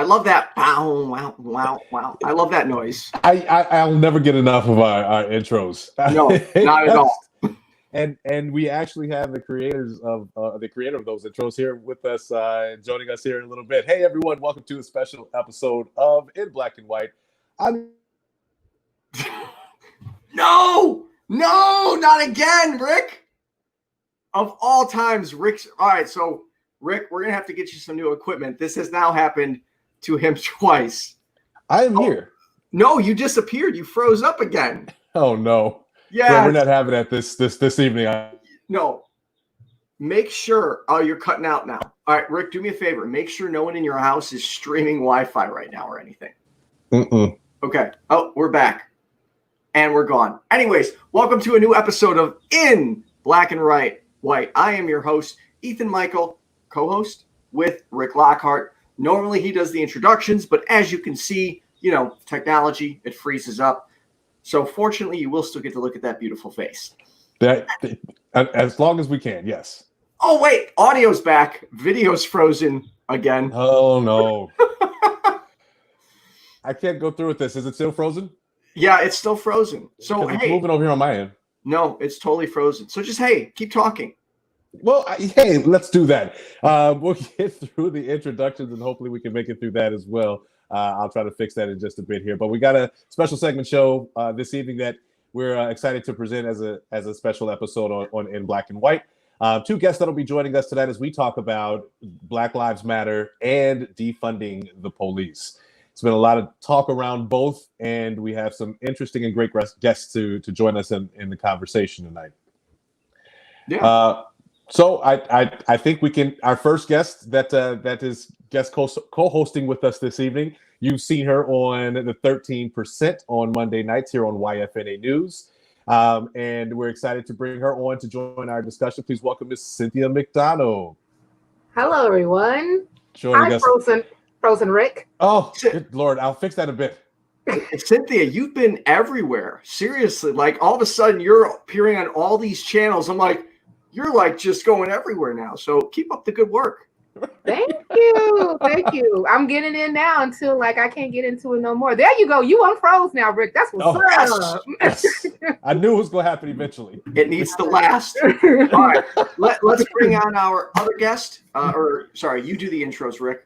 I love that. Wow, wow, wow, wow. I love that noise. I'll never get enough of our intros. No, not at all. And we actually have the creator of those intros here with us, joining us here in a little bit. Hey everyone, welcome to a special episode of In Black and White. No, not again, Rick. Of all times, Rick's all right. So, Rick, we're gonna have to get you some new equipment. This has now happened to him twice. I am here. No, you disappeared. You froze up again. Oh no. Yeah, we're not having that this evening. No. Make sure. Oh, you're cutting out now. All right, Rick, do me a favor. Make sure no one in your house is streaming Wi-Fi right now or anything. Okay. Oh, we're back. And we're gone. Anyways, welcome to a new episode of In Black and White. I am your host, Ethan Micheal, co-host with Rick Lockhart. Normally he does the introductions, but as you can see, technology, it freezes up. So fortunately, you will still get to look at that beautiful face. As long as we can, yes. Oh, wait. Audio's back. Video's frozen again. Oh, no. I can't go through with this. Is it still frozen? Yeah, it's still frozen. So, it's moving over here on my end. No, it's totally frozen. So just, hey, keep talking. Well, hey, let's do that. We'll get through the introductions and hopefully we can make it through that as well. I'll try to fix that in just a bit here. But we got a special segment show this evening that we're excited to present as a special episode on In Black and White. Two guests that'll be joining us tonight as we talk about Black Lives Matter and defunding the police. It's been a lot of talk around both, and we have some interesting and great guests to join us in the conversation tonight. Yeah. So I think we can. Our first guest that is guest co-hosting with us this evening. You've seen her on the 13% on Monday nights here on YFNA News, and we're excited to bring her on to join our discussion. Please welcome Miss Cynthia McDonald. Hello, everyone. Joining Hi, us. Frozen Rick. Oh, good Lord! I'll fix that a bit. Cynthia, you've been everywhere. Seriously, like all of a sudden you're appearing on all these channels. I'm like, you're like just going everywhere now. So keep up the good work. Thank you. I'm getting in now until I can't get into it no more. There you go. You unfroze now, Rick. That's what's up. Yes. I knew it was going to happen eventually. It needs to last. All right, let's bring on our other guest. You do the intros, Rick.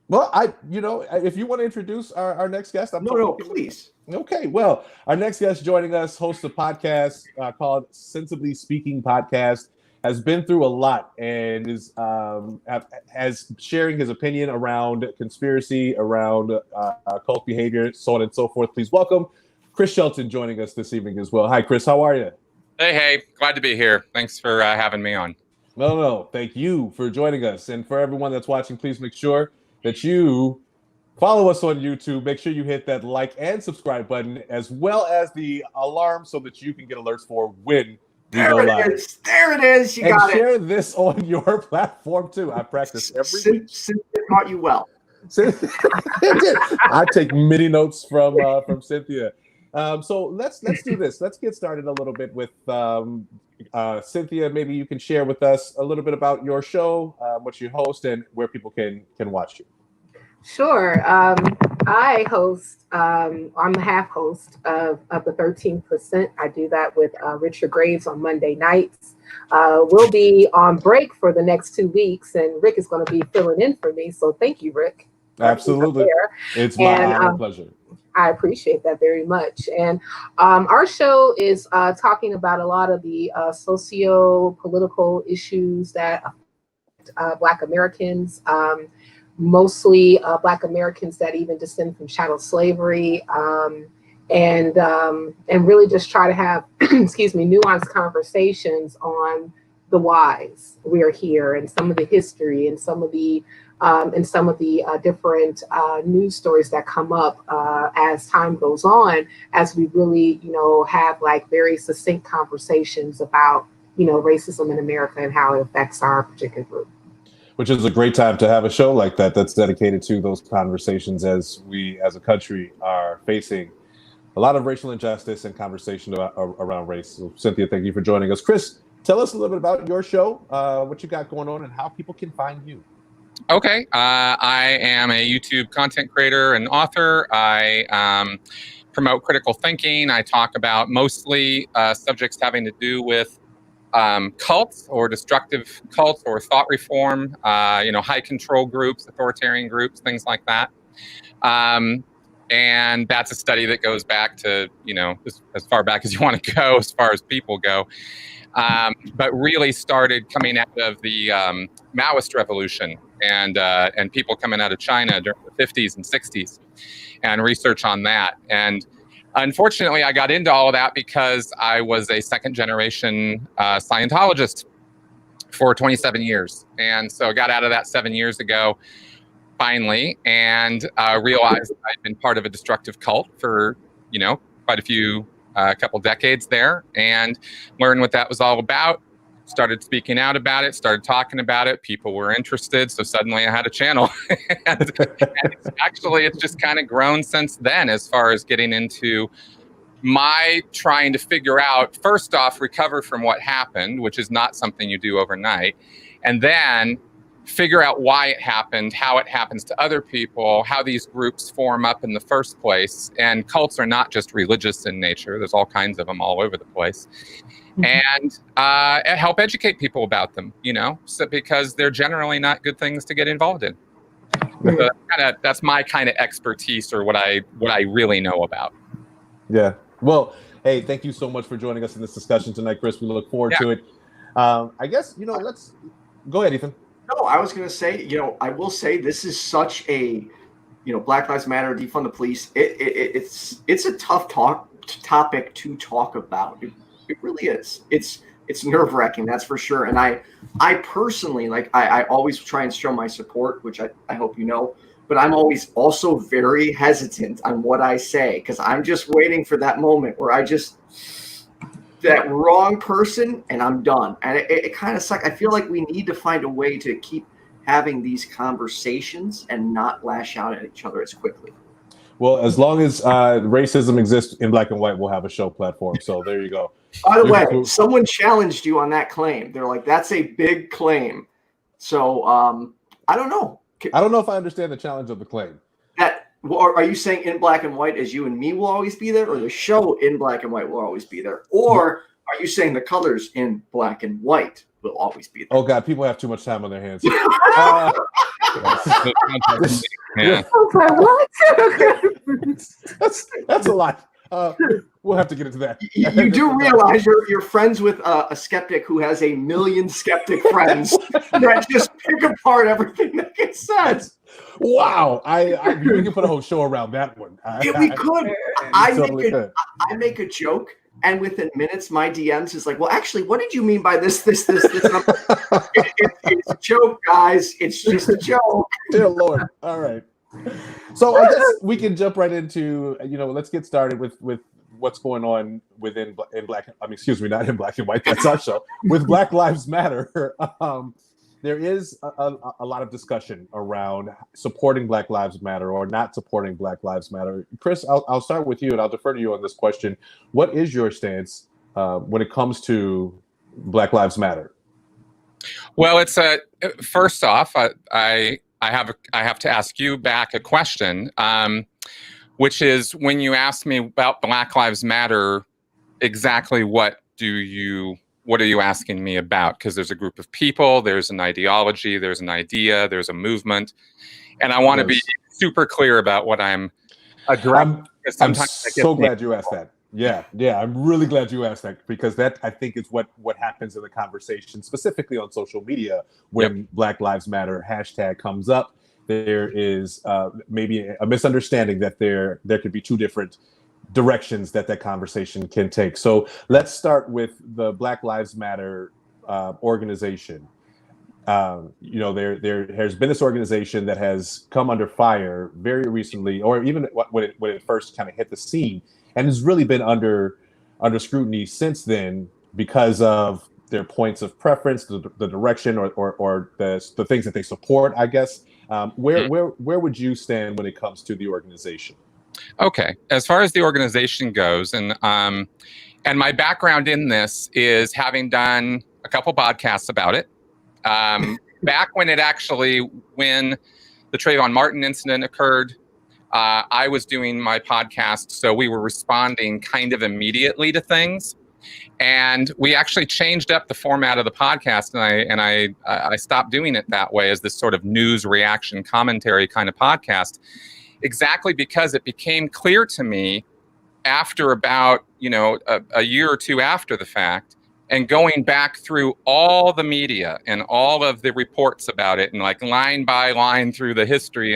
Well, if you want to introduce our next guest, please. Okay, well, our next guest joining us hosts a podcast called Sensibly Speaking Podcast. Has been through a lot and is has sharing his opinion around conspiracy, around cult behavior, so on and so forth. Please welcome Chris Shelton joining us this evening as well. Hi, Chris. How are you? Hey. Glad to be here. Thanks for having me on. No. Thank you for joining us. And for everyone that's watching, please make sure that you follow us on YouTube. Make sure you hit that like and subscribe button, as well as the alarm so that you can get alerts for when There it is. You got it. And share this on your platform too. I practice every week. Cynthia taught you well. I take many notes from Cynthia. So let's do this. Let's get started a little bit with Cynthia. Maybe you can share with us a little bit about your show, what you host, and where people can watch you. Sure. I host, I'm the half host of the 13%. I do that with Richard Graves on Monday nights. We'll be on break for the next 2 weeks, and Rick is going to be filling in for me. So thank you, Rick. Absolutely. It's my honor and pleasure. I appreciate that very much. And our show is talking about a lot of the socio-political issues that affect Black Americans. Mostly Black Americans that even descend from chattel slavery, and really just try to have, nuanced conversations on the whys we are here, and some of the history, and some of the different news stories that come up as time goes on, as we really, have very succinct conversations about, racism in America and how it affects our particular group. Which is a great time to have a show like that that's dedicated to those conversations, as we as a country are facing a lot of racial injustice and conversation around race. So, Cynthia, thank you for joining us. Chris, tell us a little bit about your show, what you got going on, and how people can find you. Okay. I am a YouTube content creator and author. I promote critical thinking. I talk about mostly subjects having to do with cults or destructive cults or thought reform, high control groups, authoritarian groups, things like that. And that's a study that goes back to, as far back as you want to go, as far as people go. But really started coming out of the Maoist revolution and people coming out of China during the 50s and 60s and research on that. And unfortunately, I got into all of that because I was a second generation Scientologist for 27 years. And so I got out of that 7 years ago, finally, and realized I'd been part of a destructive cult for, quite a couple decades there, and learned what that was all about. Started speaking out about it, started talking about it. People were interested, so suddenly I had a channel. and it's just kind of grown since then, as far as getting into my trying to figure out, first off, recover from what happened, which is not something you do overnight, and then figure out why it happened, how it happens to other people, how these groups form up in the first place. And cults are not just religious in nature. There's all kinds of them all over the place. And help educate people about them, because they're generally not good things to get involved in. So that's my kind of expertise, or what I really know about. Yeah. Well, hey, thank you so much for joining us in this discussion tonight, Chris. We look forward to it. I guess, let's go ahead, Ethan. No, I was going to say, I will say this is such a, Black Lives Matter, defund the police. It's a tough topic to talk about. It really is. It's nerve wracking, that's for sure. And I personally, I always try and show my support, which I hope you know, but I'm always also very hesitant on what I say, because I'm just waiting for that moment where that wrong person and I'm done. And it kind of sucks. I feel like we need to find a way to keep having these conversations and not lash out at each other as quickly. Well, as long as racism exists in black and white, we'll have a show platform. So there you go. By the way, someone challenged you on that claim. They're like, that's a big claim. So I don't know. I don't know if I understand the challenge of the claim. Are you saying in black and white as you and me will always be there, or the show in black and white will always be there? Or are you saying the colors in black and white will always be there? Oh, God, people have too much time on their hands. Yeah. That's a lot. We'll have to get into that. You do realize you're friends with a skeptic who has 1 million skeptic friends that just pick apart everything that gets said. Wow, we can put a whole show around that one. We could. I make a joke, and within minutes, my DMs is like, "Well, actually, what did you mean by this?" It's a joke, guys. It's just a joke. Dear Lord. All right. So I guess we can jump right into, let's get started with what's going on not in black and white. That's our show. With Black Lives Matter. There is a lot of discussion around supporting Black Lives Matter or not supporting Black Lives Matter. Chris, I'll start with you, and I'll defer to you on this question. What is your stance when it comes to Black Lives Matter? Well, it's first off, I have to ask you back a question, which is, when you ask me about Black Lives Matter, exactly what are you asking me about? Because there's a group of people, there's an ideology, there's an idea, there's a movement. And I want to be super clear about what I'm addressing. I'm so glad you asked that. Yeah, I'm really glad you asked that, because that, I think, is what happens in the conversation, specifically on social media, when Black Lives Matter hashtag comes up. There is maybe a misunderstanding that there could be two different directions that conversation can take. So let's start with the Black Lives Matter organization. There has been this organization that has come under fire very recently, or even when it first kind of hit the scene, and has really been under scrutiny since then because of their points of preference, the direction, or the things that they support, I guess. Where would you stand when it comes to the organization? Okay, as far as the organization goes, and my background in this is having done a couple podcasts about it, back when the Trayvon Martin incident occurred, I was doing my podcast, so we were responding kind of immediately to things. And we actually changed up the format of the podcast, and I stopped doing it that way as this sort of news reaction commentary kind of podcast, exactly because it became clear to me after about a year or two after the fact, and going back through all the media and all of the reports about it, and like line by line through the history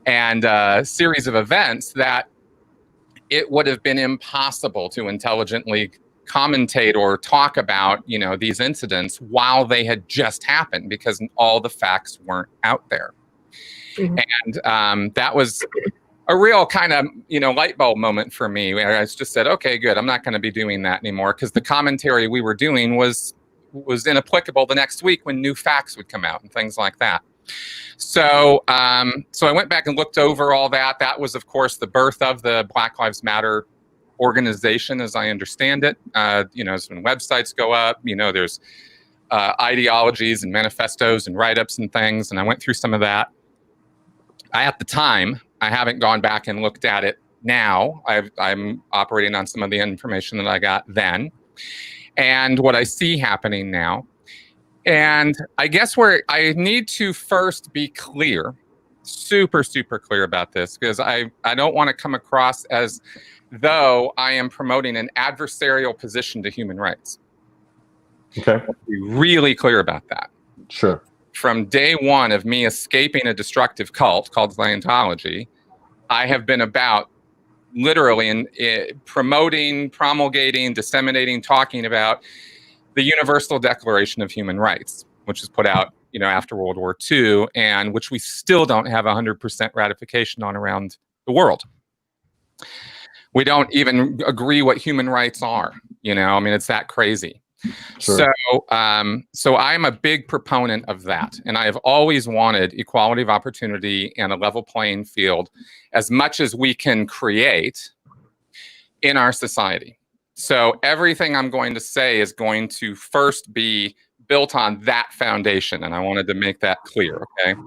and series of events, that it would have been impossible to intelligently commentate or talk about these incidents while they had just happened, because all the facts weren't out there. Mm-hmm. And that was a real kind of light bulb moment for me, where I just said, okay, good, I'm not going to be doing that anymore, because the commentary we were doing was inapplicable the next week when new facts would come out and things like that. So I went back and looked over all that. That was, of course, the birth of the Black Lives Matter organization, as I understand it. As when websites go up, there's ideologies and manifestos and write-ups and things, and I went through some of that. At the time, I haven't gone back and looked at it now. I'm operating on some of the information that I got then, and what I see happening now. And I guess where I need to first be clear, super, super clear about this, because I don't want to come across as though I am promoting an adversarial position to human rights. Okay. I'll be really clear about that. Sure. From day one of me escaping a destructive cult called Scientology, I have been about literally promoting, promulgating, disseminating, talking about the Universal Declaration of Human Rights, which was put out, after World War II, and which we still don't have 100% ratification on around the world. We don't even agree what human rights are. It's that crazy. Sure. So I'm a big proponent of that, and I have always wanted equality of opportunity and a level playing field as much as we can create in our society. So everything I'm going to say is going to first be built on that foundation, and I wanted to make that clear, okay?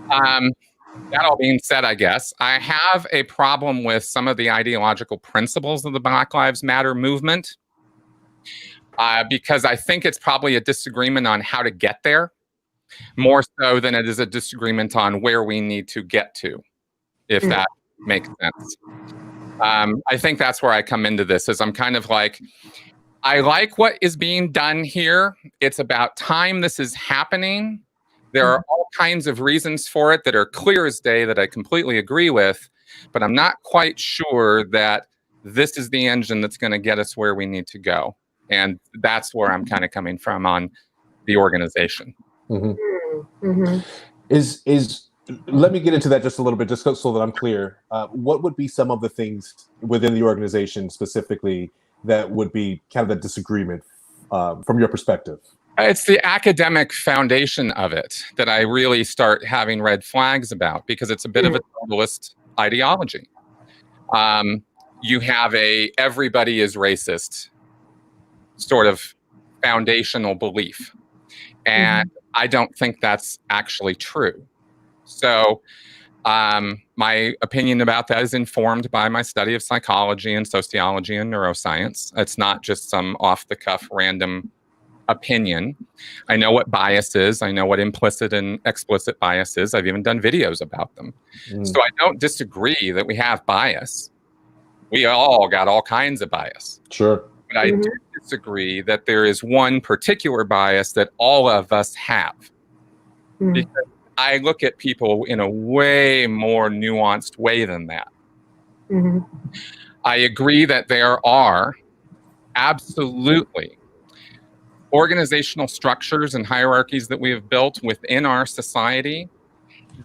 That all being said, I guess, I have a problem with some of the ideological principles of the Black Lives Matter movement, because I think it's probably a disagreement on how to get there, more so than it is a disagreement on where we need to get to, if that makes sense. I think that's where I come into this, is I'm kind of like, I like what is being done here. It's about time this is happening. There are all kinds of reasons for it that are clear as day that I completely agree with, but I'm not quite sure that this is the engine that's going to get us where we need to go. And that's where I'm kind of coming from on the organization. Mm-hmm. Mm-hmm. Let me get into that just a little bit, just so that I'm clear. What would be some of the things within the organization specifically that would be kind of a disagreement from your perspective? It's the academic foundation of it that I really start having red flags about, because it's a bit of a totalist ideology. You have everybody is racist sort of foundational belief. And I don't think that's actually true. So my opinion about that is informed by my study of psychology and sociology and neuroscience. It's not just some off-the-cuff random opinion. I know what bias is. I know what implicit and explicit bias is. I've even done videos about them. So I don't disagree that we have bias. We all got all kinds of bias. Sure. But I do disagree that there is one particular bias that all of us have. Because I look at people in a way more nuanced way than that. I agree that there are absolutely organizational structures and hierarchies that we have built within our society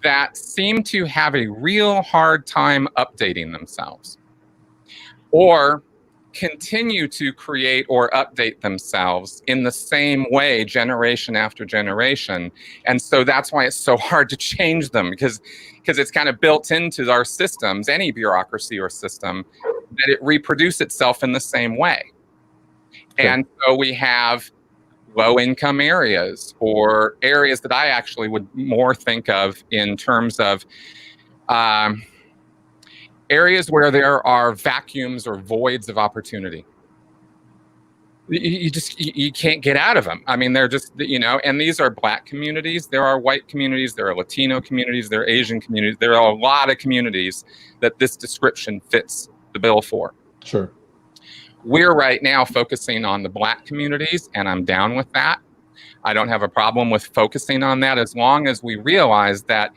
that seem to have a real hard time updating themselves, or continue to create or update themselves in the same way generation after generation. And so that's why it's so hard to change them, because it's kind of built into our systems, any bureaucracy or system, that it reproduce itself in the same way. Okay. And so we have low-income areas, or areas that I actually would more think of in terms of areas where there are vacuums or voids of opportunity. You can't get out of them. I mean, they're just, and these are Black communities, there are white communities, there are Latino communities, there are Asian communities, there are a lot of communities that this description fits the bill for. Sure. We're right now focusing on the Black communities, and I'm down with that. I don't have a problem with focusing on that, as long as we realize that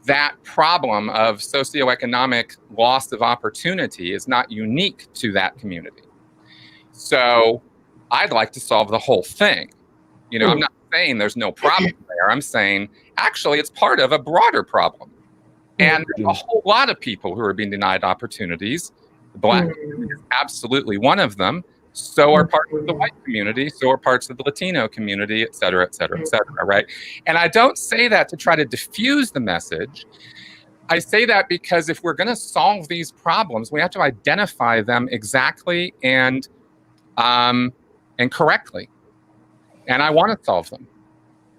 that problem of socioeconomic loss of opportunity is not unique to that community. So I'd like to solve the whole thing. I'm not saying there's no problem there. I'm saying actually it's part of a broader problem. And there's a whole lot of people who are being denied opportunities. The Black community is absolutely one of them. So are parts of the white community, so are parts of the Latino community, et cetera, et cetera, et cetera, right? And I don't say that to try to diffuse the message. I say that because if we're going to solve these problems, we have to identify them exactly and correctly. And I want to solve them.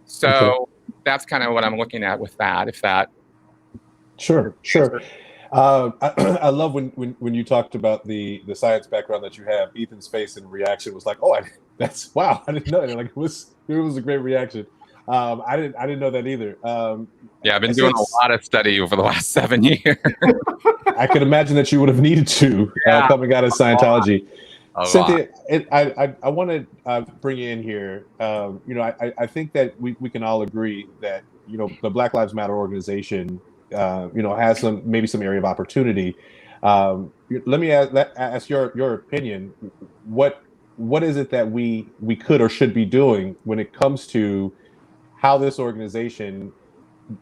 So that's kind of what I'm looking at with that, if that. Sure. I love when you talked about the science background that you have. Ethan's face and reaction was like, "Oh, that's wow! I didn't know that." Like it was a great reaction. I didn't know that either. Yeah, I've been doing a lot of study over the last 7 years. I could imagine that you would have needed to coming out of Scientology. Cynthia, I want to bring you in here. I think that we can all agree that the Black Lives Matter organization has maybe some area of opportunity. Let me ask your opinion. What is it that we could or should be doing when it comes to how this organization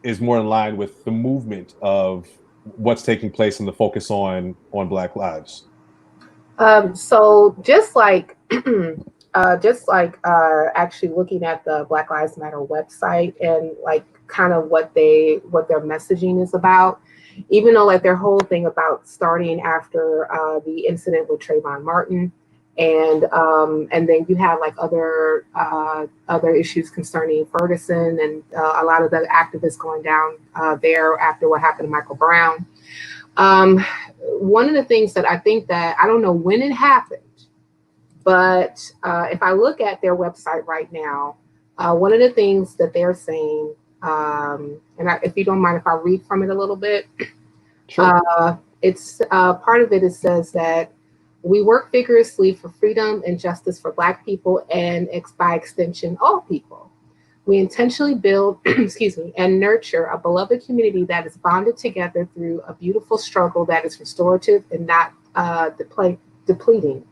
is more in line with the movement of what's taking place and the focus on Black lives? So just like actually looking at the Black Lives Matter website and like kind of what their messaging is about, even though like their whole thing about starting after the incident with Trayvon Martin, and then you have like other issues concerning Ferguson and a lot of the activists going down there after what happened to Michael Brown. One of the things that I think that I don't know when it happened, but if I look at their website right now, one of the things that they're saying, if you don't mind if I read from it a little bit, sure. It's part of it. It says that we work vigorously for freedom and justice for Black people and by extension, all people. We intentionally build, and nurture a beloved community that is bonded together through a beautiful struggle that is restorative and not depleting.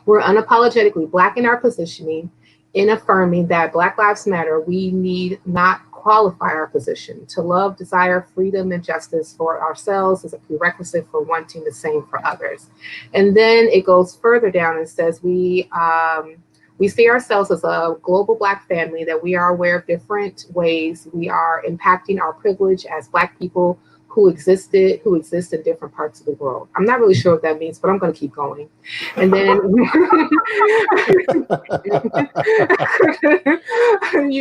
We're unapologetically Black in our positioning, in affirming that Black Lives Matter. We need not qualify our position. To love, desire, freedom, and justice for ourselves is a prerequisite for wanting the same for others. And then it goes further down and says we see ourselves as a global Black family, that we are aware of different ways we are impacting our privilege as Black people who exist in different parts of the world. I'm not really sure what that means, but I'm going to keep going. And then,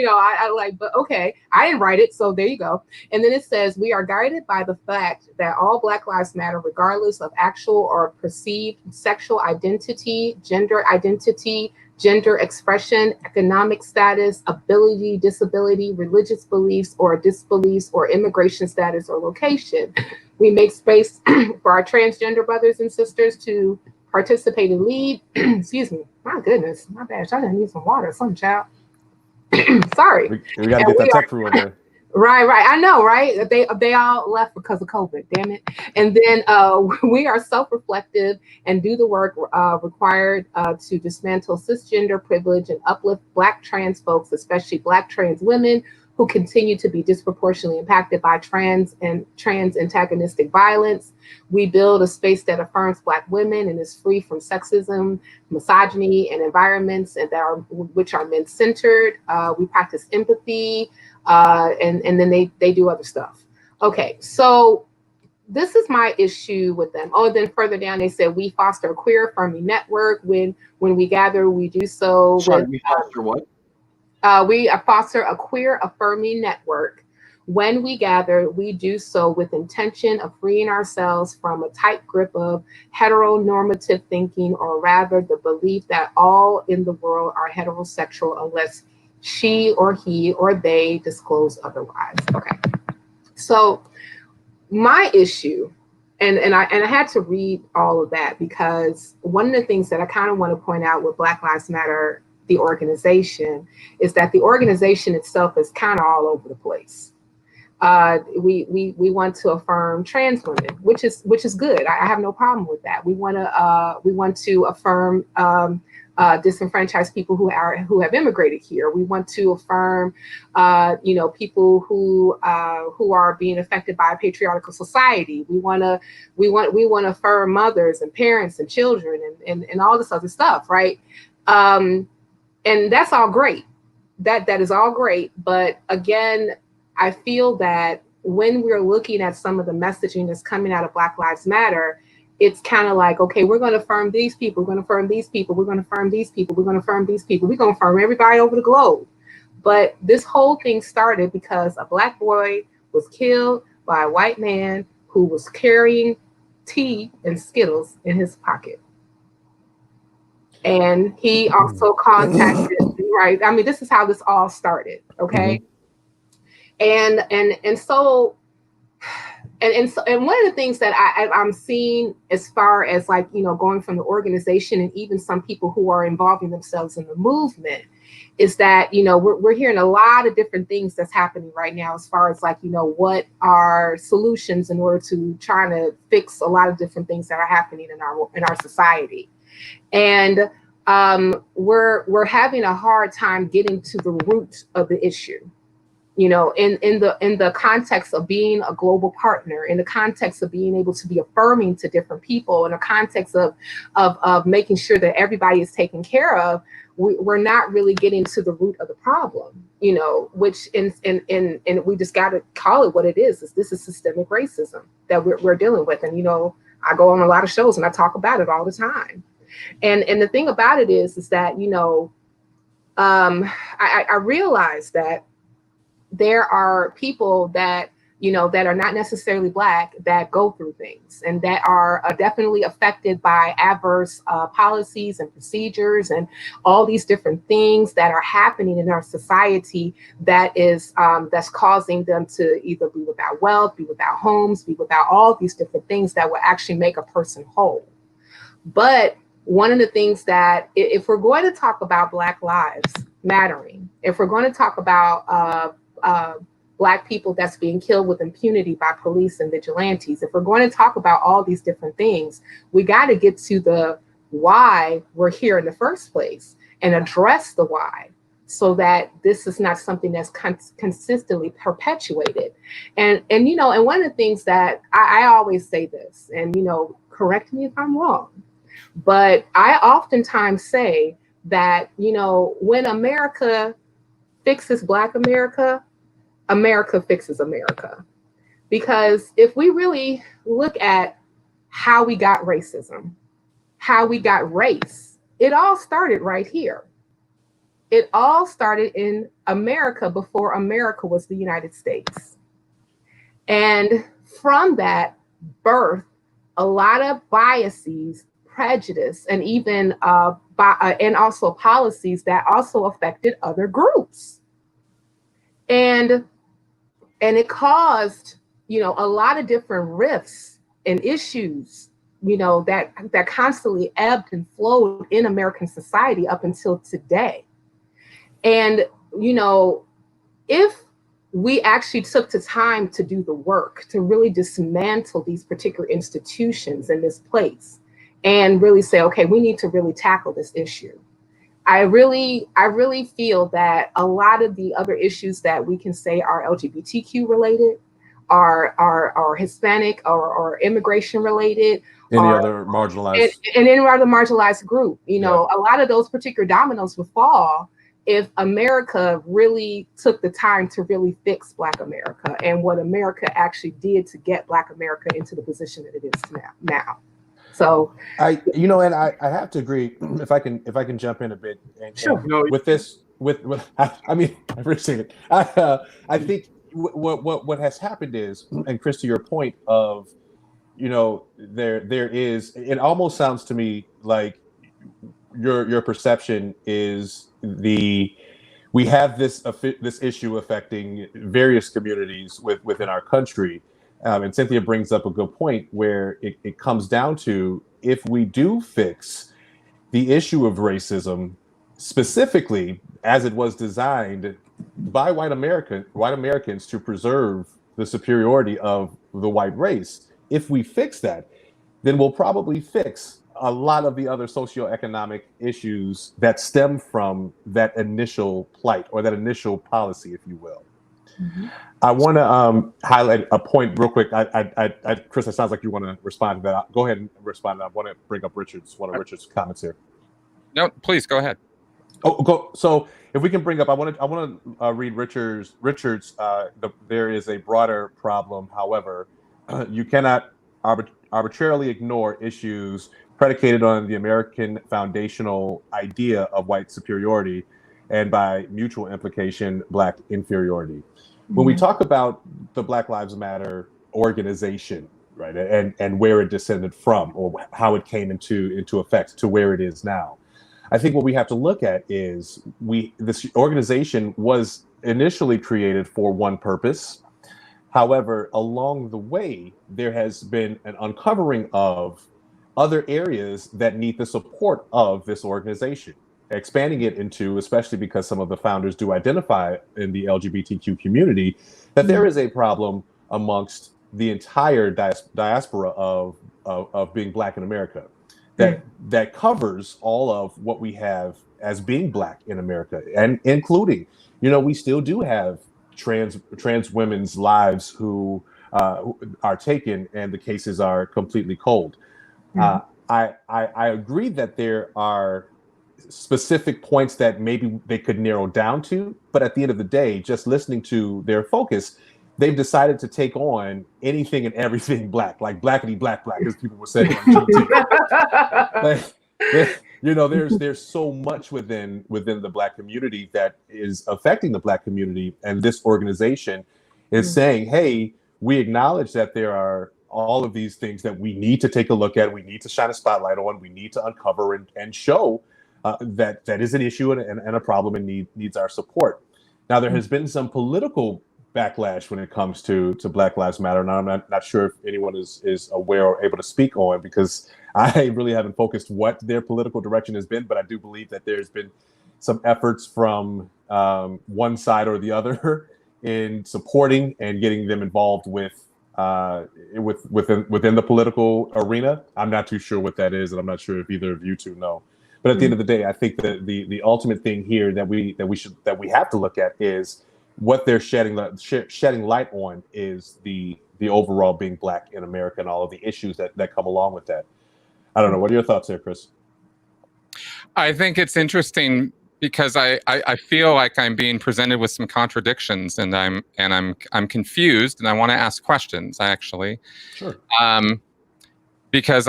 I like, but okay, I didn't write it, so there you go. And then it says, we are guided by the fact that all Black lives matter, regardless of actual or perceived sexual identity, gender expression, economic status, ability, disability, religious beliefs or disbeliefs, or immigration status or location. We make space for our transgender brothers and sisters to participate and lead. Excuse me. My goodness. My bad. I need some water. Some child. Sorry. We got to get that tech crew in there. Right. I know, right? They all left because of COVID, damn it. And then we are self-reflective and do the work required to dismantle cisgender privilege and uplift Black trans folks, especially Black trans women who continue to be disproportionately impacted by trans antagonistic violence. We build a space that affirms Black women and is free from sexism, misogyny, and environments which are men-centered. We practice empathy. And then they do other stuff. Okay, so this is my issue with them. Oh, then further down, they said we foster a queer affirming network. When we gather, we do so. Sorry, with, we foster what? We foster a queer affirming network. When we gather, we do so with intention of freeing ourselves from a tight grip of heteronormative thinking, or rather the belief that all in the world are heterosexual unless she or he or they disclose otherwise. Okay. So my issue, and I had to read all of that, because one of the things that I kind of want to point out with Black Lives Matter, the organization, is that the organization itself is kind of all over the place. We want to affirm trans women, which is good. I have no problem with that. We want to affirm disenfranchised people who have immigrated here. We want to affirm people who are being affected by a patriarchal society. We want to affirm mothers and parents and children and all this other stuff, right? And that's all great. That is all great. But again, I feel that when we're looking at some of the messaging that's coming out of Black Lives Matter, it's kind of like, okay, we're going to affirm these people, we're going to affirm these people, we're going to affirm these people, we're going to affirm these people, we're going to affirm everybody over the globe. But this whole thing started because a Black boy was killed by a white man who was carrying tea and Skittles in his pocket. And he also contacted, right? I mean, this is how this all started, okay? Mm-hmm. And so one of the things that I'm seeing as far as going from the organization and even some people who are involving themselves in the movement is that, we're hearing a lot of different things that's happening right now as far as what are solutions in order to try to fix a lot of different things that are happening in our society. And we're having a hard time getting to the root of the issue. In the context of being a global partner, in the context of being able to be affirming to different people, in the context of making sure that everybody is taken care of, we're not really getting to the root of the problem, which and we just got to call it what it is. This is systemic racism that we're dealing with. And, I go on a lot of shows and I talk about it all the time. And the thing about it is that, I realize that there are people that, that are not necessarily Black that go through things and that are definitely affected by adverse policies and procedures and all these different things that are happening in our society that is that's causing them to either be without wealth, be without homes, be without all these different things that will actually make a person whole. But one of the things that if we're going to talk about Black lives mattering, if we're going to talk about Black people that's being killed with impunity by police and vigilantes, if we're going to talk about all these different things, we got to get to the why we're here in the first place and address the why, so that this is not something that's consistently perpetuated. And one of the things that I always say this, and correct me if I'm wrong, but I oftentimes say that when America fixes Black America, America fixes America. Because if we really look at how we got racism, how we got race, it all started right here. It all started in America before America was the United States. And from that birth, a lot of biases, prejudice, and even and also policies that also affected other groups. And it caused, a lot of different rifts and issues, that constantly ebbed and flowed in American society up until today. And, if we actually took the time to do the work, to really dismantle these particular institutions in this place and really say, okay, we need to really tackle this issue. I really feel that a lot of the other issues that we can say are LGBTQ related, are Hispanic or immigration related, any other marginalized, and any other marginalized group, a lot of those particular dominoes would fall if America really took the time to really fix Black America and what America actually did to get Black America into the position that it is now. So I have to agree. If I can jump in a bit, sure. With this, I mean, I appreciate it. I think what has happened is, and Chris, to your point of, there is. It almost sounds to me like your perception is we have this issue affecting various communities within our country. And Cynthia brings up a good point where it comes down to, if we do fix the issue of racism, specifically as it was designed by white Americans to preserve the superiority of the white race, if we fix that, then we'll probably fix a lot of the other socioeconomic issues that stem from that initial plight or that initial policy, if you will. Mm-hmm. I want to highlight a point real quick. Chris, it sounds like you want to respond to that. Go ahead and respond. I want to bring up one of Richard's comments here. No, please go ahead. Oh, go. So if we can bring up, I want to read Richard's. There is a broader problem. However, you cannot arbitrarily ignore issues predicated on the American foundational idea of white superiority, and by mutual implication, Black inferiority. When we talk about the Black Lives Matter organization, right, and where it descended from, or how it came into effect to where it is now, I think what we have to look at is this organization was initially created for one purpose. However, along the way, there has been an uncovering of other areas that need the support of this organization, expanding it into, especially because some of the founders do identify in the LGBTQ community, that there is a problem amongst the entire diaspora of being Black in America, that covers all of what we have as being Black in America, and including, we still do have trans women's lives who are taken, and the cases are completely cold. I agree that there are specific points that maybe they could narrow down to, but at the end of the day, just listening to their focus, they've decided to take on anything and everything Black, like blackity black, as people were saying on GT. There's so much within the Black community that is affecting the Black community, and this organization is saying, hey, we acknowledge that there are all of these things that we need to take a look at, we need to shine a spotlight on, we need to uncover and show that is an issue and a problem and needs our support. Now, there has been some political backlash when it comes to Black Lives Matter, and I'm not sure if anyone is aware or able to speak on, because I really haven't focused what their political direction has been, but I do believe that there's been some efforts from one side or the other in supporting and getting them involved within the political arena. I'm not too sure what that is, and I'm not sure if either of you two know. But at the end of the day, I think that the ultimate thing here that we have to look at is what they're shedding light on is the overall being Black in America and all of the issues that come along with that. I don't know. What are your thoughts there, Chris? I think it's interesting because I feel like I'm being presented with some contradictions, and I'm confused, and I want to ask questions, actually. Sure. Because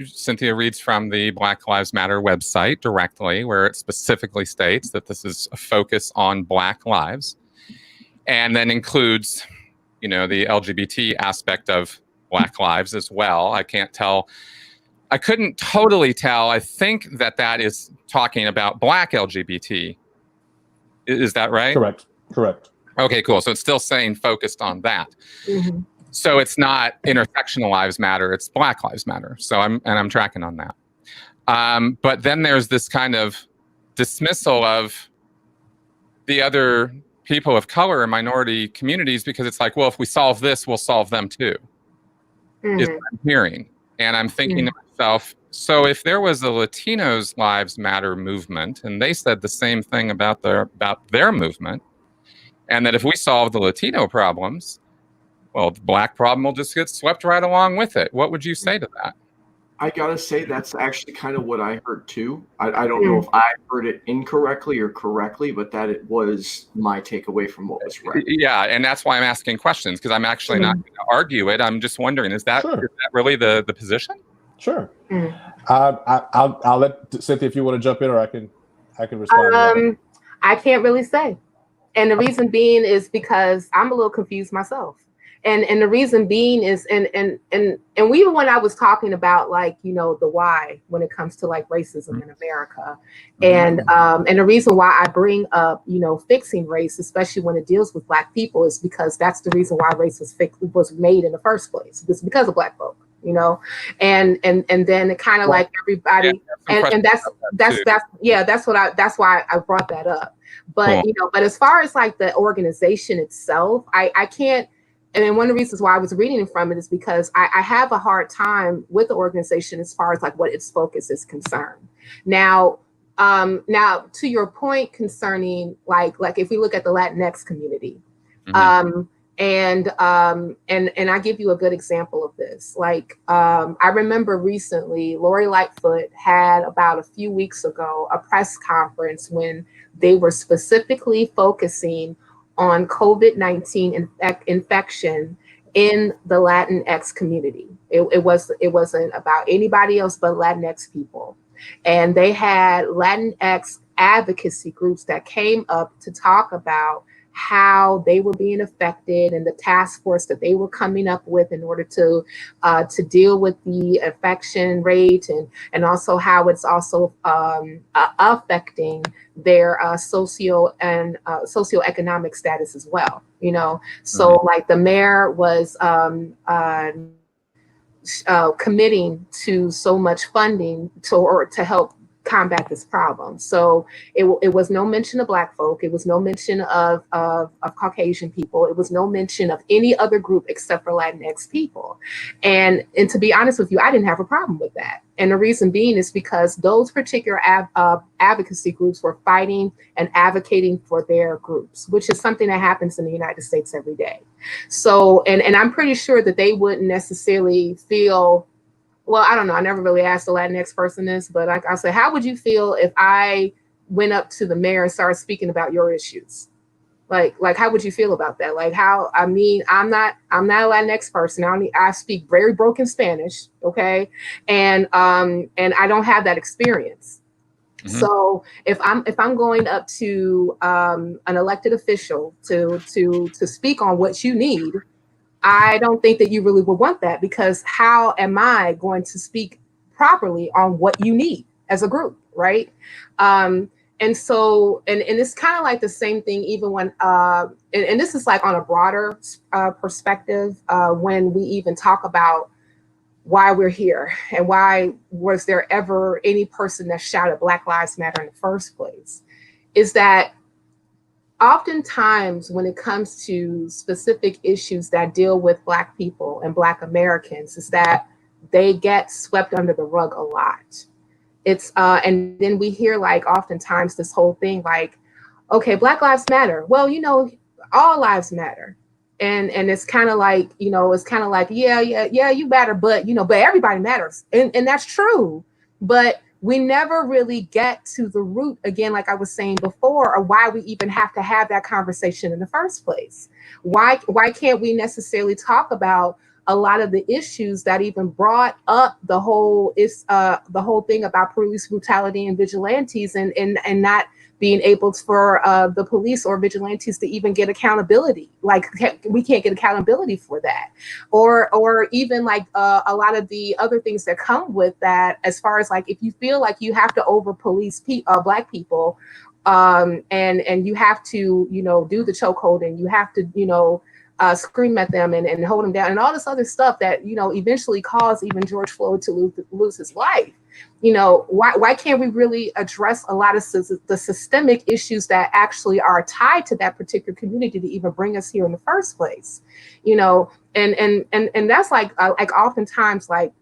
Cynthia reads from the Black Lives Matter website directly, where it specifically states that this is a focus on Black lives, and then includes, the LGBT aspect of Black lives as well. I couldn't totally tell. I think that is talking about Black LGBT. Is that right? Correct. Okay, cool. So it's still saying focused on that. Mm-hmm. So it's not intersectional lives matter, it's Black lives matter. So I'm tracking on that. But then there's this kind of dismissal of the other people of color and minority communities, because it's like, well, if we solve this, we'll solve them too. Mm-hmm. Is what I'm hearing. And I'm thinking to myself, so if there was a Latinos Lives Matter movement, and they said the same thing about their movement, and that if we solve the Latino problems, well, the Black problem will just get swept right along with it. What would you say to that? I gotta say that's actually kind of what I heard too. I don't know if I heard it incorrectly or correctly, but that it was my takeaway from what was read. Yeah, and that's why I'm asking questions, because I'm actually not going to argue it. I'm just wondering, is that really the position? Sure. I'll let Cynthia, if you want to jump in, or I can respond. I can't really say, and the reason being is because I'm a little confused myself. And the reason being is, and even when I was talking about, like, you know, the why when it comes to like racism in America, and the reason why I bring up, you know, fixing race, especially when it deals with Black people, is because that's the reason why race was made in the first place. It's because of Black folk, you know, and then it kind of like everybody, and that's why I brought that up. But you know, but as far as like the organization itself, I can't. And then one of the reasons why I was reading from it is because I have a hard time with the organization as far as like what its focus is concerned. Now to your point concerning like if we look at the Latinx community, and I give you a good example of this. Like I remember recently, Lori Lightfoot had about a few weeks ago a press conference when they were specifically focusing on COVID-19 infection in the Latinx community. It wasn't about anybody else but Latinx people. And they had Latinx advocacy groups that came up to talk about how they were being affected and the task force that they were coming up with in order to deal with the infection rate, and also how it's also affecting their socioeconomic status as well. You know, so like the mayor was committing to so much funding to help combat this problem. So it was no mention of Black folk. It was no mention of Caucasian people. It was no mention of any other group except for Latinx people. And to be honest with you, I didn't have a problem with that. And the reason being is because those particular advocacy groups were fighting and advocating for their groups, which is something that happens in the United States every day. So, and I'm pretty sure that they wouldn't necessarily feel, well, I don't know. I never really asked a Latinx person this, but I'll say, how would you feel if I went up to the mayor and started speaking about your issues? Like how would you feel about that? Like I'm not a Latinx person. I speak very broken Spanish. Okay. And I don't have that experience. So if I'm going up to an elected official to speak on what you need, I don't think that you really would want that, because how am I going to speak properly on what you need as a group, right? And so, and it's kind of like the same thing, even when, and this is like on a broader perspective, when we even talk about why we're here and why was there ever any person that shouted Black Lives Matter in the first place, is that oftentimes when it comes to specific issues that deal with Black people and Black Americans, is that they get swept under the rug a lot. It's and then we hear like oftentimes this whole thing like, okay, Black Lives Matter. Well, you know, all lives matter. And it's kind of like, you know, it's kind of like, yeah, you matter, but you know, but everybody matters. And that's true. But we never really get to the root, again, like I was saying before, of why we even have to have that conversation in the first place. Why can't we necessarily talk about a lot of the issues that even brought up the whole thing about police brutality and vigilantes, and not being able for the police or vigilantes to even get accountability? Like we can't get accountability for that, or even like a lot of the other things that come with that, as far as like if you feel like you have to over police Black people, and you have to, you know, do the chokehold, and you have to, you know, scream at them and hold them down and all this other stuff that, you know, eventually caused even George Floyd to lose his life. You know, why can't we really address a lot of the systemic issues that actually are tied to that particular community to even bring us here in the first place? You know, and that's like oftentimes like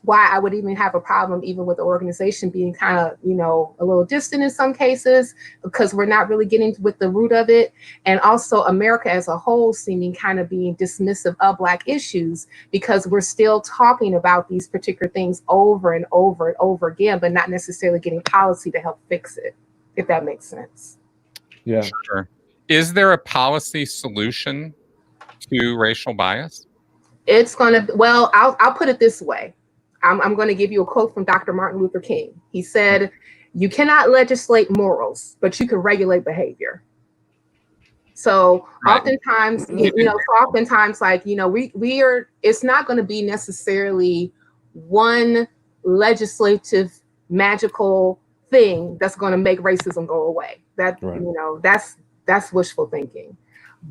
why I would even have a problem even with the organization being kind of, you know, a little distant in some cases, because we're not really getting with the root of it. And also America as a whole seeming kind of being dismissive of Black issues, because we're still talking about these particular things over and over and over again, but not necessarily getting policy to help fix it, if that makes sense. Yeah. Sure. Is there a policy solution to racial bias? It's going to, well, I'll put it this way. I'm going to give you a quote from Dr. Martin Luther King. He said, "You cannot legislate morals, but you can regulate behavior." So Right. oftentimes, oftentimes, like, you know, we are, it's not going to be necessarily one legislative magical thing that's going to make racism go away. That, Right. you know, that's wishful thinking.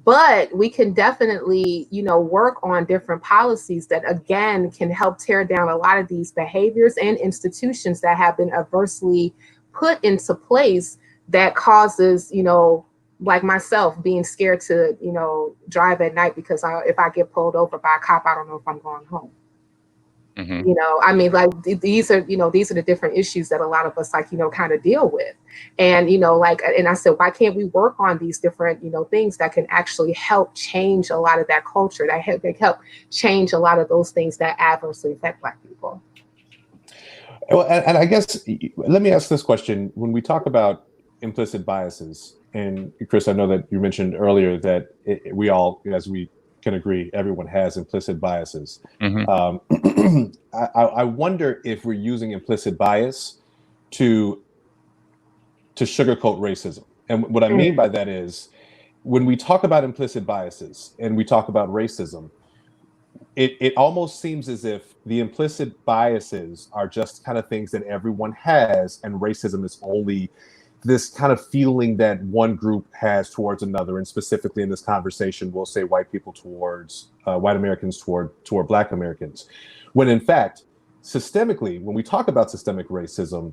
But we can definitely, you know, work on different policies that, again, can help tear down a lot of these behaviors and institutions that have been adversely put into place that causes, you know, like myself being scared to, you know, drive at night because if I get pulled over by a cop, I don't know if I'm going home. Mm-hmm. You know, I mean, like these are the different issues that a lot of us, like, you know, kind of deal with. And, you know, like, and I said, why can't we work on these different, you know, things that can actually help change a lot of that culture, that help change a lot of those things that adversely affect Black people? Well, and I guess, let me ask this question. When we talk about implicit biases, and Chris, I know that you mentioned earlier that we all, as we can agree, everyone has implicit biases. Mm-hmm. I wonder if we're using implicit bias to sugarcoat racism. And what I mean by that is, when we talk about implicit biases and we talk about racism, it almost seems as if the implicit biases are just kind of things that everyone has, and racism is only this kind of feeling that one group has towards another. And specifically in this conversation, we'll say white people towards white Americans toward Black Americans. When in fact, systemically, when we talk about systemic racism,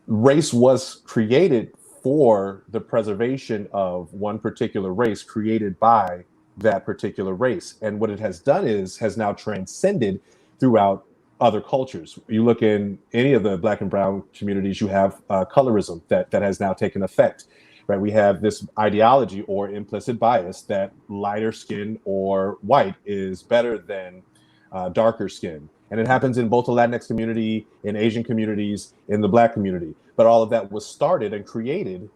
race was created for the preservation of one particular race created by that particular race. And what it has done has now transcended throughout other cultures. You look in any of the Black and brown communities, you have colorism that has now taken effect, right? We have this ideology or implicit bias that lighter skin or white is better than darker skin. And it happens in both the Latinx community, in Asian communities, in the Black community. But all of that was started and created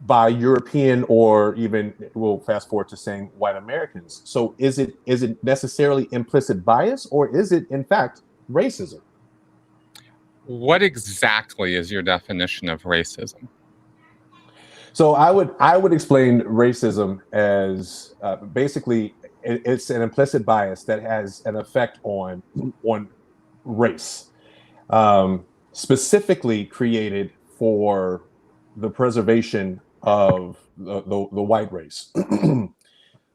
by European, or even, we'll fast forward to saying white Americans. So is it necessarily implicit bias, or is it in fact racism? What exactly is your definition of racism? So I would explain racism as basically it's an implicit bias that has an effect on race, specifically created for the preservation of the white race.